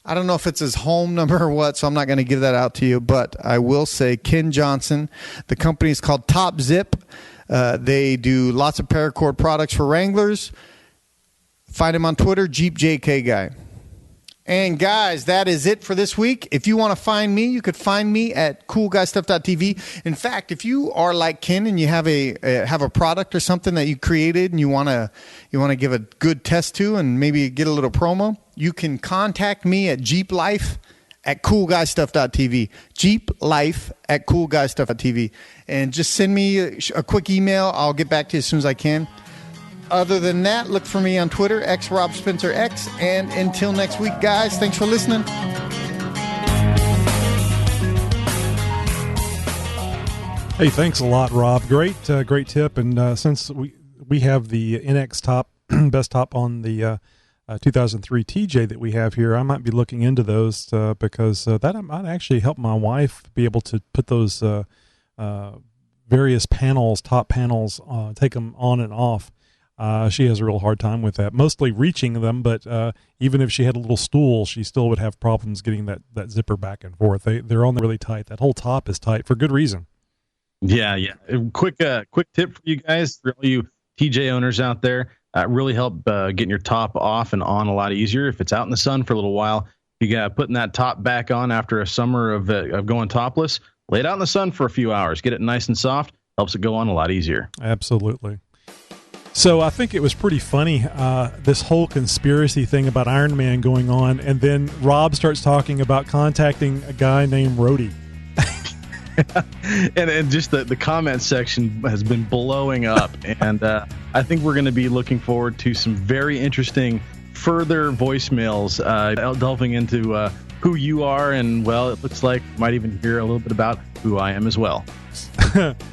I don't know if it's his home number or what, so I'm not going to give that out to you. But I will say Ken Johnson. The company is called Top Zip. They do lots of paracord products for Wranglers. Find him on Twitter, JeepJKGuy. And guys, that is it for this week. If you want to find me, you could find me at coolguystuff.tv. In fact, if you are like Ken and you have a product or something that you created and you want to give a good test to and maybe get a little promo, you can contact me at jeeplife@coolguystuff.tv. jeeplife@coolguystuff.tv. And just send me a quick email. I'll get back to you as soon as I can. Other than that, look for me on Twitter, XRobSpencerX. And until next week, guys, thanks for listening. Hey, thanks a lot, Rob. Great tip. And since we have the NX top, best top on the 2003 TJ that we have here, I might be looking into those because that might actually help my wife be able to put those various panels, top panels, take them on and off. She has a real hard time with that, mostly reaching them, but even if she had a little stool, she still would have problems getting that zipper back and forth. They're on there really tight. That whole top is tight for good reason. Yeah. Quick tip for you guys, for all you TJ owners out there, really help getting your top off and on a lot easier. If it's out in the sun for a little while, you got putting that top back on after a summer of going topless, lay it out in the sun for a few hours, get it nice and soft, helps it go on a lot easier. Absolutely. So I think it was pretty funny, this whole conspiracy thing about Iron Man going on, and then Rob starts talking about contacting a guy named Rhodey. and just the comment section has been blowing up, and I think we're going to be looking forward to some very interesting further voicemails delving into who you are, and, well, it looks like you might even hear a little bit about who I am as well.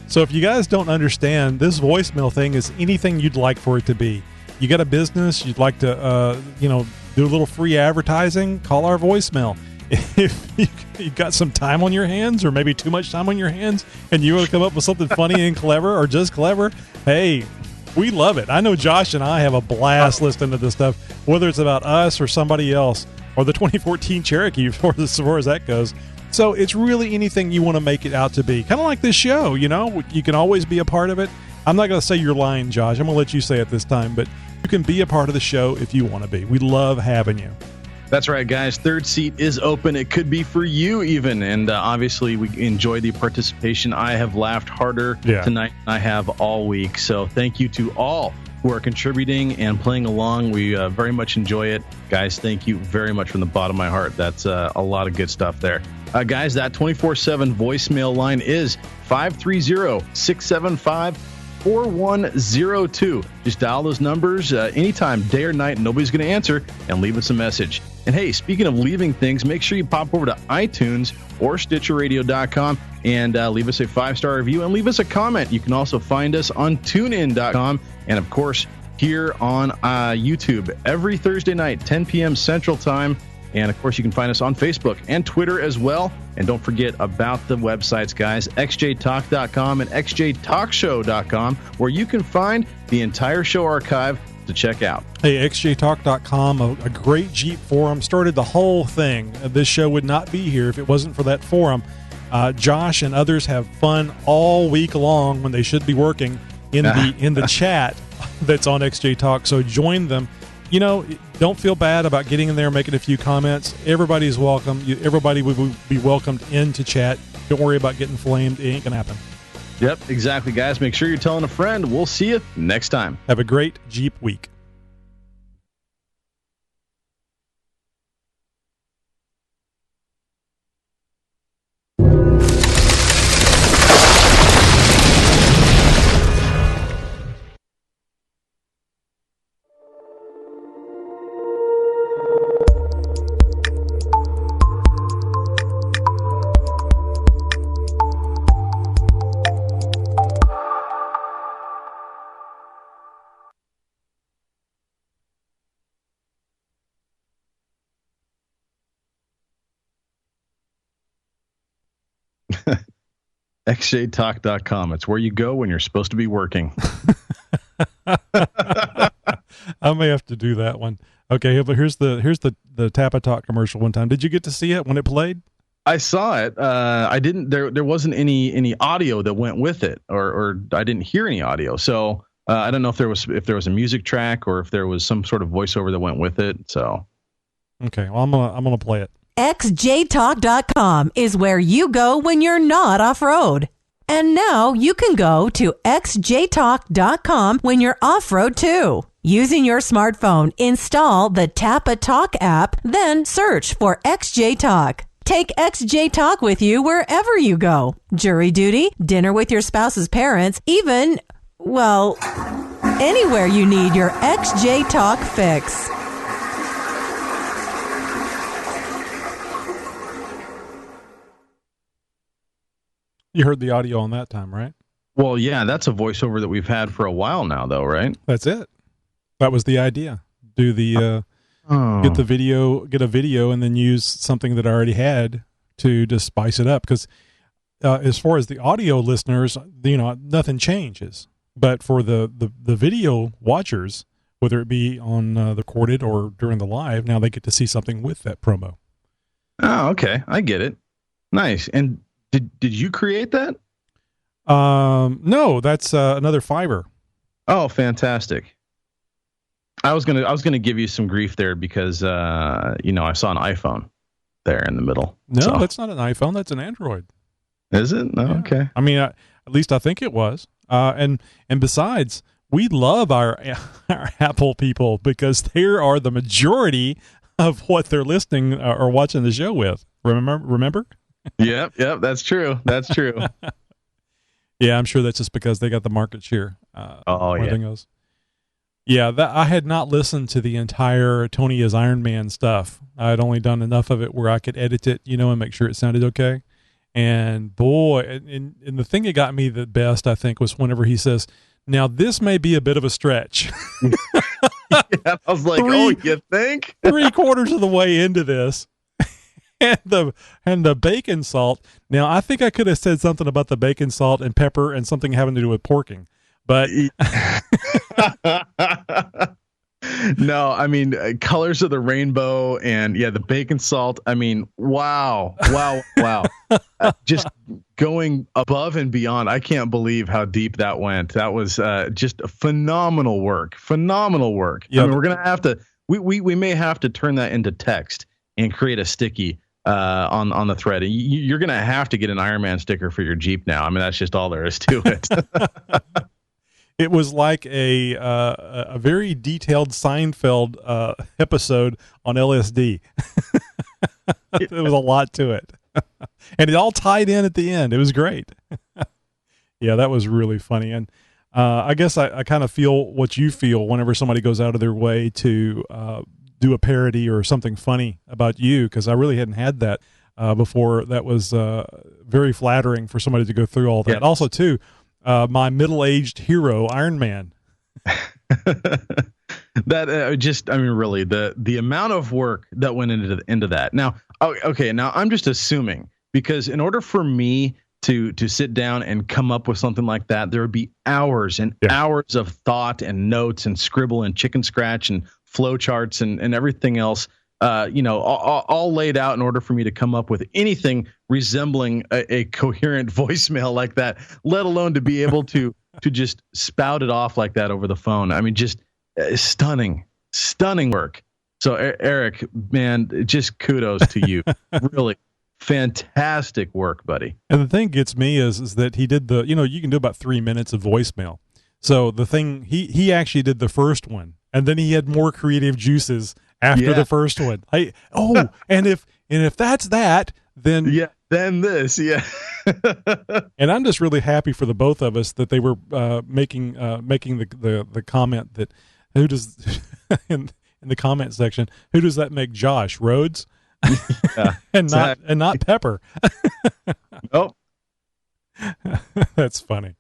So if you guys don't understand, this voicemail thing is anything you'd like for it to be. You got a business, you'd like to, do a little free advertising, call our voicemail. If you've got some time on your hands, or maybe too much time on your hands, and you want to come up with something funny and clever, or just clever, hey, we love it. I know Josh and I have a blast listening to this stuff, whether it's about us or somebody else, or the 2014 Cherokee, as far as that goes. So it's really anything you want to make it out to be. Kind of like this show, you can always be a part of it. I'm not going to say you're lying, Josh. I'm going to let you say it this time, but you can be a part of the show if you want to be. We love having you. That's right, guys. Third seat is open. It could be for you even. And obviously, we enjoy the participation. I have laughed harder tonight than I have all week. So thank you to all who are contributing and playing along. We very much enjoy it. Guys, thank you very much from the bottom of my heart. That's a lot of good stuff there. Guys, that 24/7 voicemail line is 530-675-4102. Just dial those numbers anytime, day or night. Nobody's going to answer, and leave us a message. And hey, speaking of leaving things, make sure you pop over to iTunes or StitcherRadio.com and leave us a 5-star review and leave us a comment. You can also find us on TuneIn.com and, of course, here on YouTube every Thursday night, 10 p.m. Central Time. And, of course, you can find us on Facebook and Twitter as well. And don't forget about the websites, guys, xjtalk.com and xjtalkshow.com, where you can find the entire show archive to check out. Hey, xjtalk.com, a great Jeep forum, started the whole thing. This show would not be here if it wasn't for that forum. Josh and others have fun all week long when they should be working in the chat that's on XJ Talk. So join them. You know, don't feel bad about getting in there and making a few comments. Everybody's welcome. Everybody would be welcomed into chat. Don't worry about getting flamed. It ain't going to happen. Yep, exactly, guys. Make sure you're telling a friend. We'll see you next time. Have a great Jeep week. xjtalk.com. It's where you go when you're supposed to be working. I may have to do that one. Okay, but here's the Tappa Talk commercial one time. Did you get to see it when it played? I saw it. I didn't. There wasn't any audio that went with it, or I didn't hear any audio. So I don't know if there was a music track or if there was some sort of voiceover that went with it. So okay, well I'm gonna play it. xjtalk.com is where you go when you're not off-road. And now you can go to xjtalk.com when you're off-road too. Using your smartphone, install the Tappa Talk app, then search for XJ Talk. Take XJ Talk with you wherever you go. Jury duty, dinner with your spouse's parents, even, well, anywhere you need your XJ Talk fix. You heard the audio on that time, right? Well, yeah, that's a voiceover that we've had for a while now, though, right? That's it. That was the idea. Do the get a video, and then use something that I already had to just spice it up. Because as far as the audio listeners, nothing changes. But for the video watchers, whether it be on the recorded or during the live, now they get to see something with that promo. Oh, okay, I get it. Nice. And did you create that? No, that's another Fiverr. Oh, fantastic. I was gonna give you some grief there because I saw an iPhone there in the middle. No, that's not an iPhone. That's an Android. Is it? No, yeah. Okay. I mean, at least I think it was. And besides, we love our Apple people because they are the majority of what they're listening or watching the show with. Remember? Yep, that's true. That's true. Yeah, I'm sure that's just because they got the market share. Yeah. Goes. Yeah, I had not listened to the entire Tony is Iron Man stuff. I had only done enough of it where I could edit it, and make sure it sounded okay. And boy, and the thing that got me the best, I think, was whenever he says, "Now this may be a bit of a stretch." Yeah, I was like, you think? 3/4 of the way into this. And the bacon salt. Now, I think I could have said something about the bacon, salt, and pepper and something having to do with porking. But no, I mean, colors of the rainbow and the bacon salt. I mean, wow. Just going above and beyond. I can't believe how deep that went. That was just phenomenal work. Yep. I mean, we're going to have to, we may have to turn that into text and create a sticky on the thread. You're going to have to get an Iron Man sticker for your Jeep now. I mean, that's just all there is to it. It was like a very detailed Seinfeld episode on LSD. It was a lot to it. And it all tied in at the end. It was great. Yeah, that was really funny. And I guess I kind of feel what you feel whenever somebody goes out of their way to do a parody or something funny about you, because I really hadn't had that before. That was very flattering for somebody to go through all that. Yes. Also, too, my middle-aged hero, Iron Man. That really, the amount of work that went into that. Now, okay, now I'm just assuming, because in order for me to sit down and come up with something like that, there would be hours and hours of thought and notes and scribble and chicken scratch and flow charts and everything else, all laid out in order for me to come up with anything resembling a coherent voicemail like that, let alone to be able to just spout it off like that over the phone. I mean, just stunning work. So Eric, man, just kudos to you. Really fantastic work, buddy. And the thing gets me is that he did you can do about 3 minutes of voicemail. So the thing, he actually did the first one, and then he had more creative juices after the first one. And if that's that, then then this, And I'm just really happy for the both of us that they were making the comment that who does in the comment section, who does that make Josh Rhodes? and not Pepper. Nope. That's funny.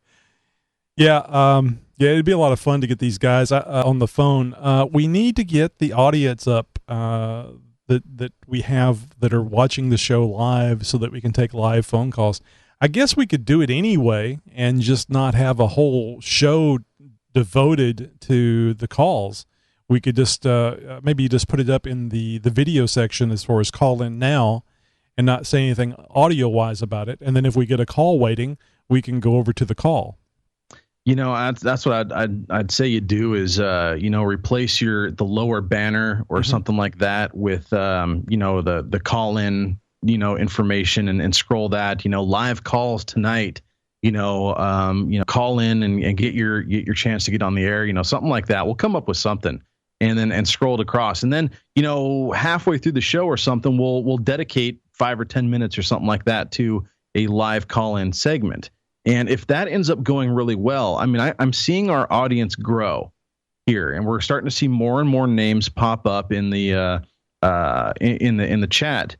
Yeah, it'd be a lot of fun to get these guys on the phone. We need to get the audience up that we have that are watching the show live, so that we can take live phone calls. I guess we could do it anyway and just not have a whole show devoted to the calls. We could just maybe just put it up in the video section as far as call in now, and not say anything audio wise about it. And then if we get a call waiting, we can go over to the call. That's what I'd say you do is replace the lower banner or something like that with the call in information and scroll that live calls tonight. Call in and get your chance to get on the air. Something like that. We'll come up with something. And scroll it across, and then halfway through the show or something, we'll dedicate 5 or 10 minutes or something like that to a live call-in segment. And if that ends up going really well, I mean, I'm seeing our audience grow here, and we're starting to see more and more names pop up in the in the chat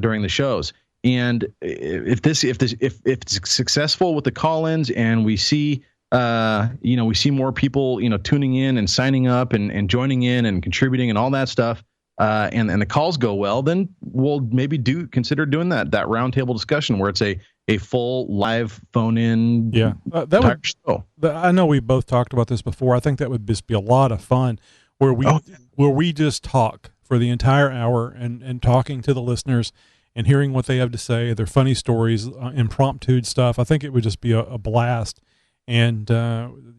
during the shows. And if it's successful with the call-ins, and we see we see more people, tuning in and signing up and joining in and contributing and all that stuff, and the calls go well, then we'll maybe consider doing that roundtable discussion where it's a full live phone in. That would show. I know we both talked about this before. I think that would just be a lot of fun where we just talk for the entire hour and talking to the listeners and hearing what they have to say, their funny stories, impromptu stuff. I think it would just be a blast. And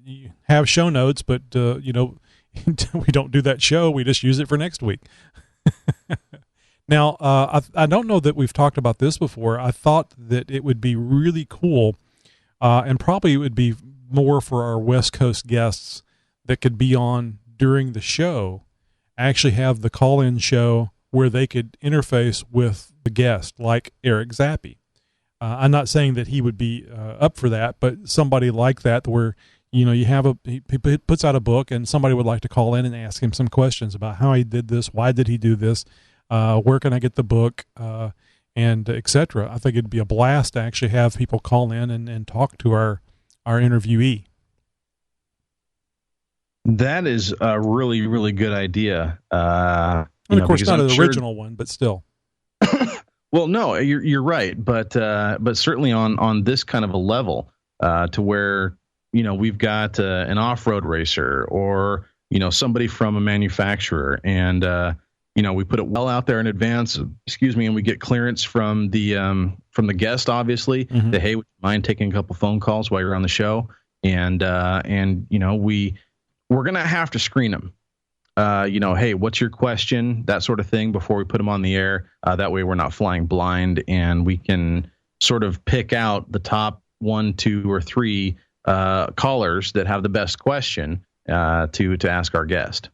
you have show notes, but we don't do that show. We just use it for next week. Now, I don't know that we've talked about this before. I thought that it would be really cool, and probably it would be more for our West Coast guests that could be on during the show, actually have the call-in show where they could interface with the guest, like Eric Zappi. I'm not saying that he would be up for that, but somebody like that where, you have he puts out a book and somebody would like to call in and ask him some questions about how he did this, why did he do this, where can I get the book, and et cetera. I think it'd be a blast to actually have people call in and talk to our interviewee. That is a really, really good idea. And of course, not an original one, but still. Well, no, you're right, but certainly on this kind of a level, to where we've got an off-road racer or somebody from a manufacturer, and we put it well out there in advance. And we get clearance from the guest, obviously. Mm-hmm. That, hey, would you mind taking a couple phone calls while you're on the show? And we're gonna have to screen them. Hey, what's your question? That sort of thing before we put them on the air. That way we're not flying blind, and we can sort of pick out the top 1, 2, or 3 callers that have the best question to ask our guest.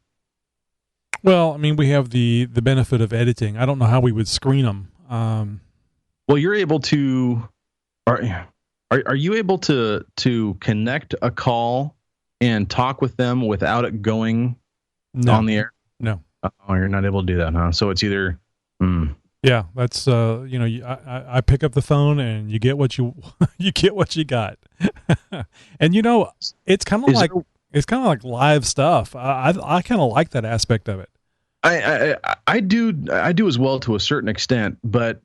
Well, I mean, we have the benefit of editing. I don't know how we would screen them. Well, you're able to. Are you able to connect a call and talk with them without it going on the air? No. Oh, you're not able to do that, huh? So it's either. Yeah, that's I pick up the phone and you get what you get what you got, and it's kind of like live stuff. I kind of like that aspect of it. I do as well to a certain extent, but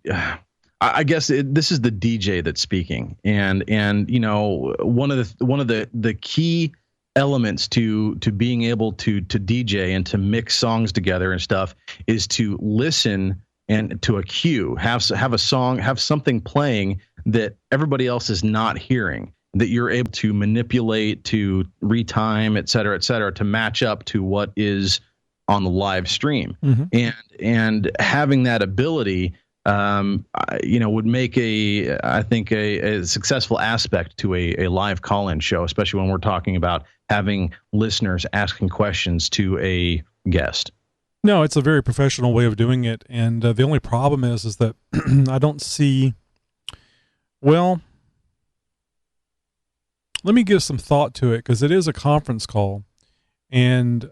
I guess this is the DJ that's speaking, and one of the key elements to being able to DJ and to mix songs together and stuff is to listen and to a cue, have a song, have something playing that everybody else is not hearing, that you're able to manipulate, to retime, et cetera, to match up to what is on the live stream. And having that ability, would make I think a successful aspect to a live call-in show, especially when we're talking about having listeners asking questions to a guest. No, it's a very professional way of doing it, and the only problem is that I don't see. Well, let me give some thought to it, because it is a conference call, and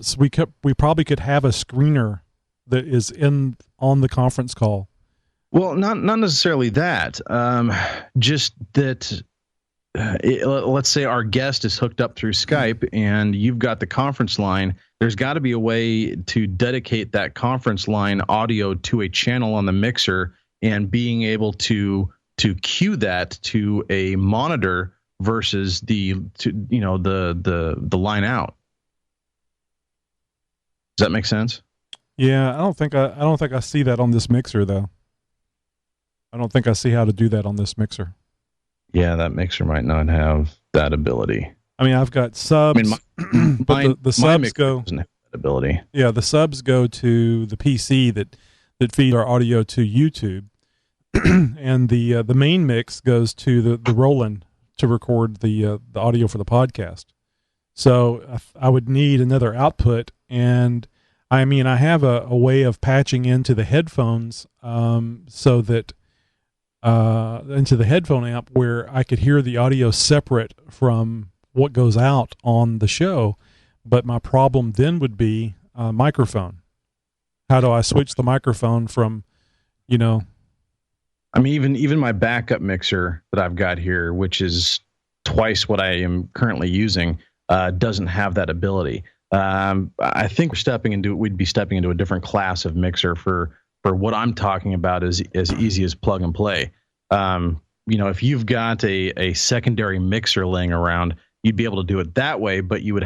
so we probably could have a screener that is on the conference call. Well, not necessarily that. Just that. Let's say our guest is hooked up through Skype and you've got the conference line. There's got to be a way to dedicate that conference line audio to a channel on the mixer and being able to cue that to a monitor versus the line out. Does that make sense? Yeah, I don't think I see that on this mixer, though. I don't think I see how to do that on this mixer. Yeah, that mixer might not have that ability. I mean, I've got subs, but the subs go. Doesn't have that ability. Yeah, the subs go to the PC that feed our audio to YouTube, and the main mix goes to the Roland to record the audio for the podcast. So I would need another output, and I mean, I have a way of patching into the headphones, so that. Into the headphone amp where I could hear the audio separate from what goes out on the show. But my problem then would be microphone. How do I switch the microphone from, I mean, even my backup mixer that I've got here, which is twice what I am currently using, doesn't have that ability. I think we'd be stepping into a different class of mixer for what I'm talking about is as easy as plug and play. If you've got a secondary mixer laying around, you'd be able to do it that way, but you'd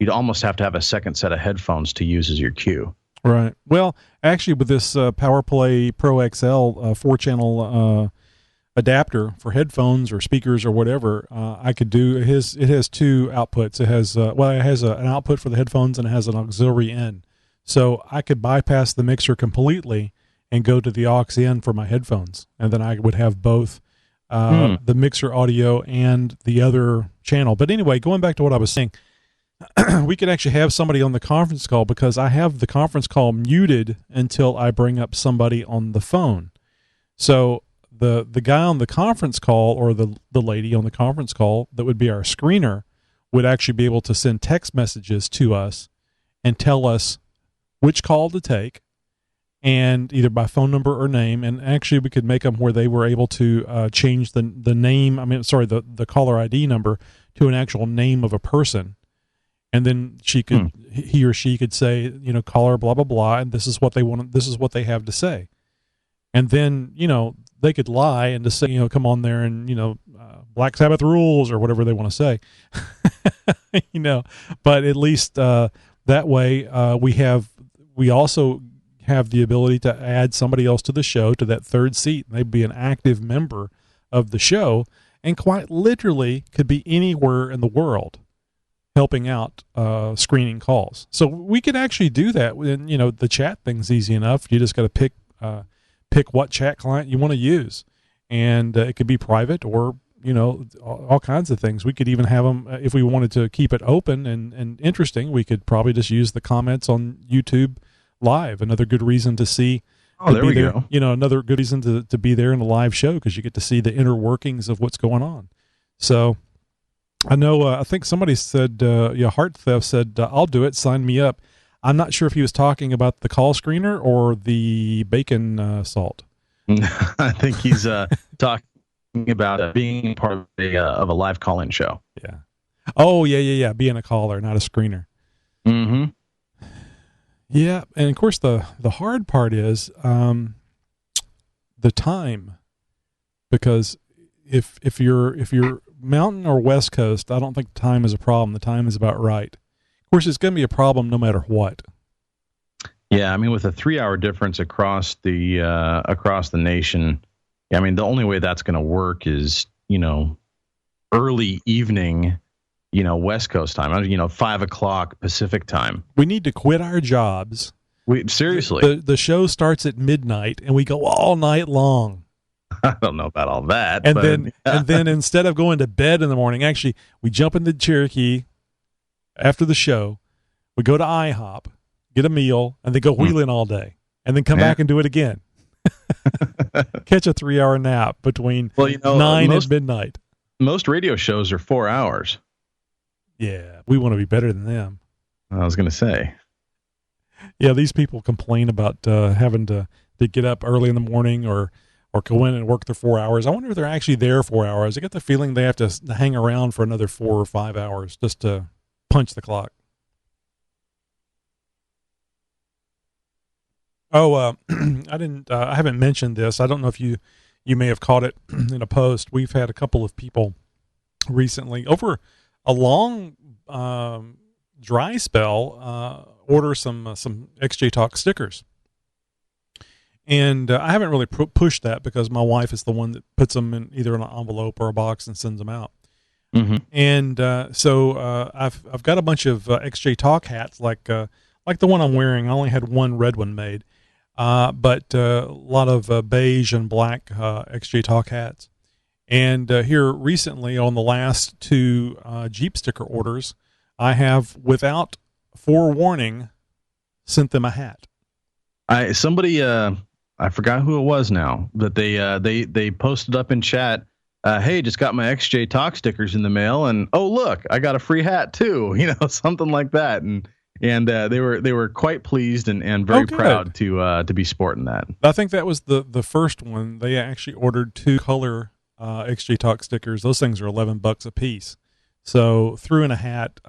almost have to have a second set of headphones to use as your cue. Right. Well, actually with this PowerPlay Pro XL 4-channel adapter for headphones or speakers or whatever, I could do it has two outputs. It has an output for the headphones and it has an auxiliary in. So I could bypass the mixer completely and go to the aux in for my headphones. And then I would have both the mixer audio and the other channel. But anyway, going back to what I was saying, we could actually have somebody on the conference call because I have the conference call muted until I bring up somebody on the phone. So the guy on the conference call or the lady on the conference call that would be our screener would actually be able to send text messages to us and tell us which call to take, and either by phone number or name. And actually we could make them where they were able to change the name. The caller ID number to an actual name of a person. And then he or she could say, caller, blah, blah, blah. And this is what they want. This is what they have to say. And then, they could lie and just say, come on there and, Black Sabbath rules or whatever they want to say, but at least that way we also have the ability to add somebody else to the show, to that third seat. And they'd be an active member of the show and quite literally could be anywhere in the world helping out screening calls. So we could actually do that. And, the chat thing's easy enough. You just got to pick what chat client you want to use. And it could be private or, all kinds of things. We could even have them, if we wanted to keep it open and interesting, we could probably just use the comments on YouTube Live. Another good reason to see. Oh, there we go. Another good reason to be there in a live show because you get to see the inner workings of what's going on. So I know, I think somebody said, Heart Theft said, I'll do it, sign me up. I'm not sure if he was talking about the call screener or the bacon salt. I think he's talking about being part of a live call-in show. Yeah. Oh, yeah. Being a caller, not a screener. Mm-hmm. Yeah, and of course the hard part is the time, because if you're mountain or west coast, I don't think the time is a problem. The time is about right. Of course, it's going to be a problem no matter what. Yeah, I mean, with a 3-hour difference across the nation, I mean, the only way that's going to work is, early evening, West Coast time, 5:00 Pacific time. We need to quit our jobs. Seriously. The show starts at midnight and we go all night long. I don't know about all that. And then instead of going to bed in the morning, actually, we jump into Cherokee after the show. We go to IHOP, get a meal, and then go wheeling all day, and then come back and do it again. Catch a 3-hour nap between 9 and midnight. Most radio shows are 4 hours. Yeah, we want to be better than them. I was going to say. Yeah, these people complain about having to get up early in the morning or go in and work their 4 hours. I wonder if they're actually there 4 hours. I get the feeling they have to hang around for another 4 or 5 hours just to punch the clock. Oh, I haven't mentioned this. I don't know if you may have caught it in a post. We've had a couple of people recently over a long dry spell order some XJ Talk stickers. And I haven't really pushed that because my wife is the one that puts them in either in an envelope or a box and sends them out. Mm-hmm. And so I've got a bunch of XJ Talk hats like the one I'm wearing. I only had one red one made, but a lot of beige and black XJ Talk hats. And here recently on the last 2 Jeep sticker orders, I have, without forewarning, sent them a hat. I forgot who it was now, but they posted up in chat, hey, just got my XJ Talk stickers in the mail, and oh look, I got a free hat too, something like that, and they were quite pleased and very proud to be sporting that. I think that was the first one. They actually ordered 2 color XJ Talk stickers. Those things are $11 a piece, so threw in a hat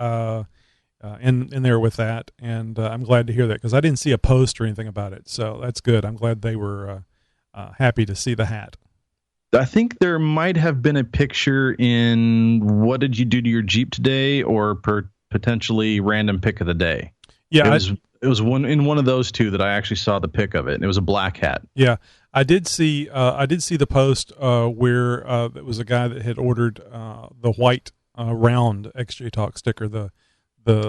in there with that, and I'm glad to hear that because I didn't see a post or anything about it, so that's good. I'm glad they were happy to see the hat. I think there might have been a picture in What Did You Do to Your Jeep Today, or potentially Random Pick of the Day. Yeah, it was one of those 2 that I actually saw the pic of it, and it was a black hat. Yeah, I did see the post where it was a guy that had ordered the white round XJ Talk sticker, the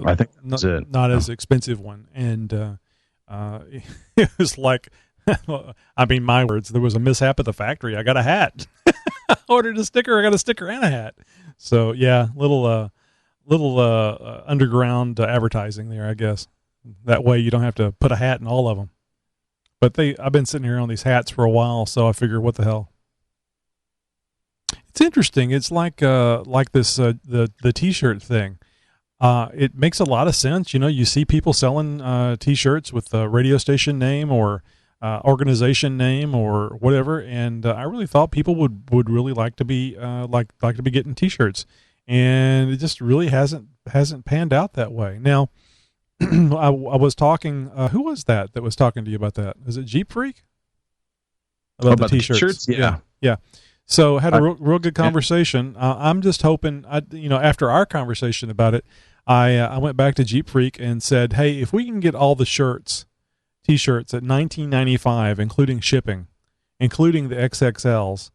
I think that's not as expensive one, and it was like, I mean, my words, there was a mishap at the factory. I got a hat. I ordered a sticker. I got a sticker and a hat. So yeah, little underground advertising there, I guess. That way you don't have to put a hat in all of them. But I've been sitting here on these hats for a while, so I figure, what the hell? It's interesting. It's like this the T-shirt thing. It makes a lot of sense. You see people selling T-shirts with a radio station name or organization name or whatever, and I really thought people would really like to be like to be getting T-shirts, and it just really hasn't panned out that way. Now, I was talking. Who was that was talking to you about that? Is it Jeep Freak? About the T-shirts? Yeah. So had a real good conversation. I'm just hoping, after our conversation about it, I went back to Jeep Freak and said, hey, if we can get all the T-shirts at $19.95, including shipping, including the XXLs,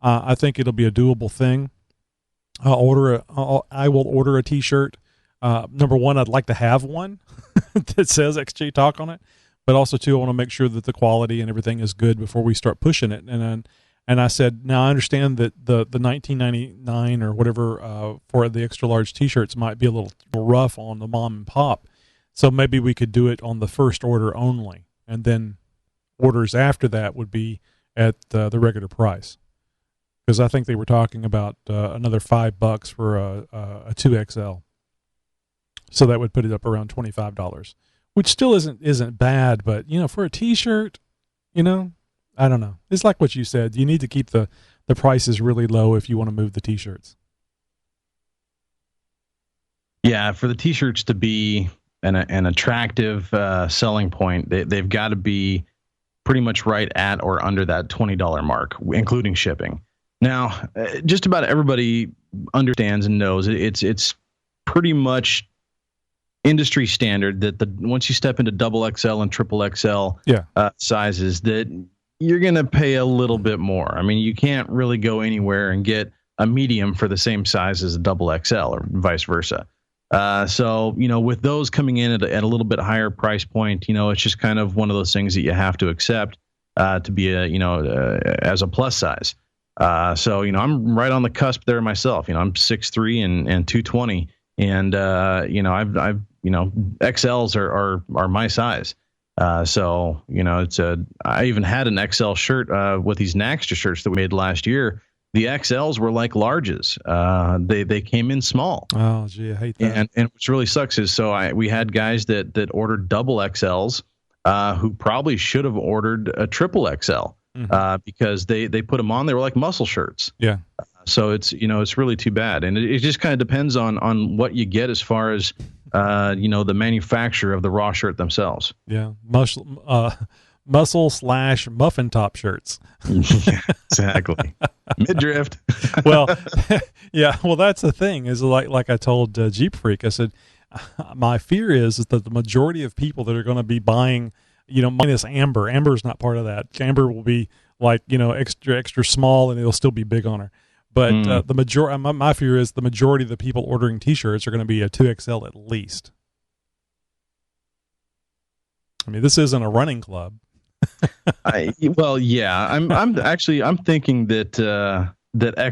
I think it'll be a doable thing. I will order a T-shirt. Number one, I'd like to have one that says XJ Talk on it, but also too, I want to make sure that the quality and everything is good before we start pushing it. And I said, now I understand that the $19.99 or whatever for the extra large T-shirts might be a little rough on the mom and pop, so maybe we could do it on the first order only, and then orders after that would be at the regular price. Because I think they were talking about another $5 for a 2XL. So that would put it up around $25, which still isn't bad, but for a t-shirt, I don't know. It's like what you said. You need to keep the prices really low if you want to move the t-shirts. Yeah, for the t-shirts to be an attractive selling point, they've got to be pretty much right at or under that $20 mark, including shipping. Now, just about everybody understands and knows it's pretty much industry standard that once you step into double XL and triple XL sizes, that you're going to pay a little bit more. I mean, you can't really go anywhere and get a medium for the same size as a double XL or vice versa. So, with those coming in at a little bit higher price point, it's just kind of one of those things that you have to accept to be as a plus size. So, I'm right on the cusp there myself. I'm 6'3" and 220, and I've XLs are my size. So, I even had an XL shirt with these Naxtra shirts that we made last year. The XLs were like larges. They came in small. Oh, gee, I hate that. And which really sucks is we had guys that ordered double XLs who probably should have ordered a triple XL because they put them on. They were like muscle shirts. Yeah. So it's really too bad. And it just kind of depends on what you get as far as the manufacturer of the raw shirt themselves. Yeah. Muscle/muffin top shirts. Yeah, exactly. Midriff. Well, yeah. Well, that's the thing is like I told Jeep Freak, I said, my fear is that the majority of people that are going to be buying, minus Amber. Amber's not part of that. Amber will be like, extra small and it'll still be big on her. But the majority, my fear is the majority of the people ordering t-shirts are going to be a 2XL at least. I mean, this isn't a running club. I'm thinking that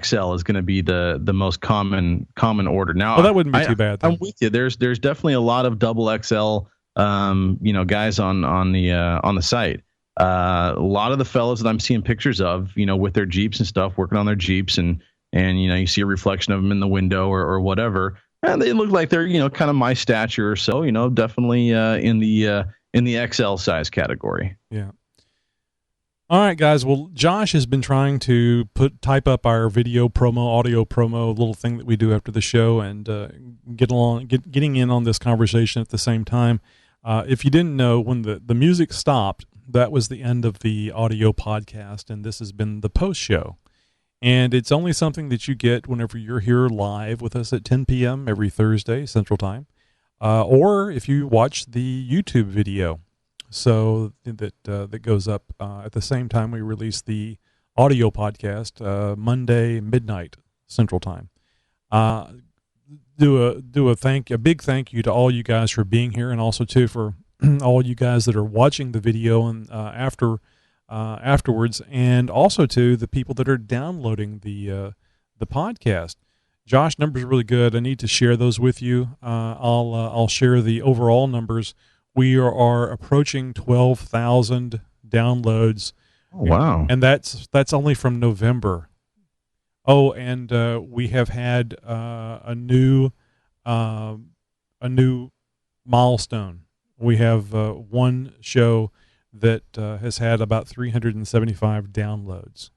XL is going to be the most common order. Now, that wouldn't be too bad. I'm with you. There's definitely a lot of double XL, guys on the site. A lot of the fellas that I'm seeing pictures of, with their Jeeps and stuff, working on their Jeeps, and you see a reflection of them in the window or whatever, and they look like they're kind of my stature or so. Definitely in the XL size category. Yeah. All right, guys. Well, Josh has been trying to type up our video promo, audio promo, little thing that we do after the show, and getting in on this conversation at the same time. If you didn't know, when the music stopped, that was the end of the audio podcast, and this has been the post show. And it's only something that you get whenever you're here live with us at 10 p.m. every Thursday Central Time, or if you watch the YouTube video. So that goes up at the same time we release the audio podcast Monday midnight Central Time. Do a big thank you to all you guys for being here, and also too for all you guys that are watching the video and afterwards, and also to the people that are downloading the podcast. Josh, numbers are really good. I need to share those with you. I'll share the overall numbers. We are approaching 12,000 downloads. Oh, wow. And that's only from November. Oh, and we have had a new milestone. We have one show that has had about 375 downloads.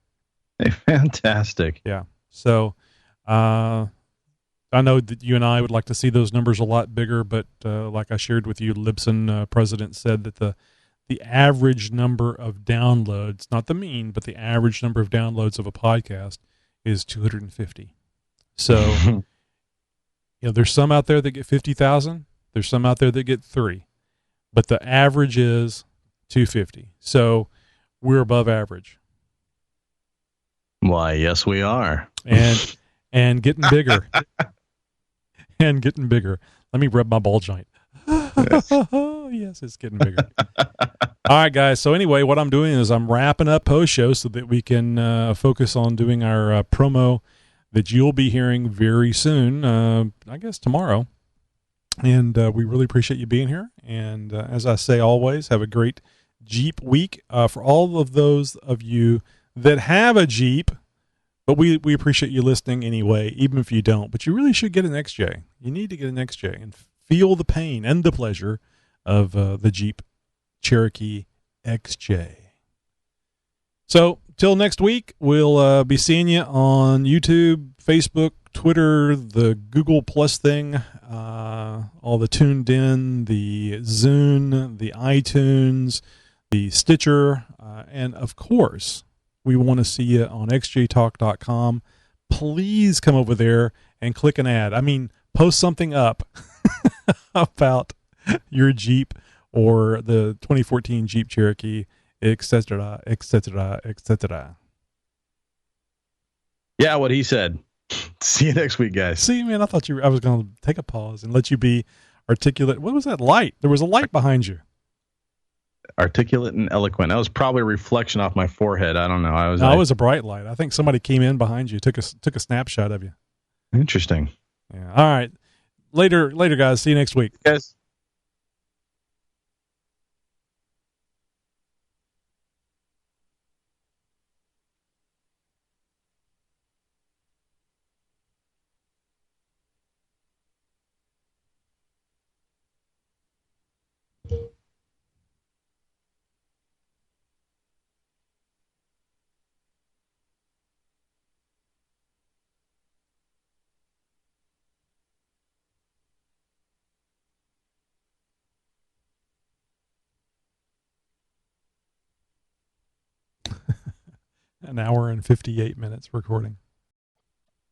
Hey, fantastic. Yeah. So I know that you and I would like to see those numbers a lot bigger, but like I shared with you, Libsyn president said that the average number of downloads, not the mean, but the average number of downloads of a podcast is 250. So, there's some out there that get 50,000. There's some out there that get 3, but the average is 250. So we're above average. Why, yes, we are. And getting bigger. And getting bigger. Let me rub my ball joint. Yes, it's getting bigger. All right, guys. So anyway, what I'm doing is I'm wrapping up post show so that we can focus on doing our promo that you'll be hearing very soon, I guess tomorrow. And we really appreciate you being here. And as I say always, have a great Jeep week. For all of those of you that have a Jeep, but we appreciate you listening anyway, even if you don't. But you really should get an XJ. You need to get an XJ and feel the pain and the pleasure of the Jeep Cherokee XJ. So till next week, we'll be seeing you on YouTube, Facebook, Twitter, the Google Plus thing, all the Tuned In, the Zune, the iTunes, the Stitcher, and of course, we want to see you on xjtalk.com. Please come over there and click an ad. I mean, post something up about your Jeep or the 2014 Jeep Cherokee, etc., etc., etc. Yeah, what he said. See you next week, guys. See, man, I thought I was going to take a pause and let you be articulate. What was that light? There was a light behind you. Articulate and eloquent. That was probably a reflection off my forehead. I don't know. It was a bright light. I think somebody came in behind you, took a snapshot of you. Interesting. Yeah. All right. Later, guys. See you next week. Yes. An hour and 58 minutes recording.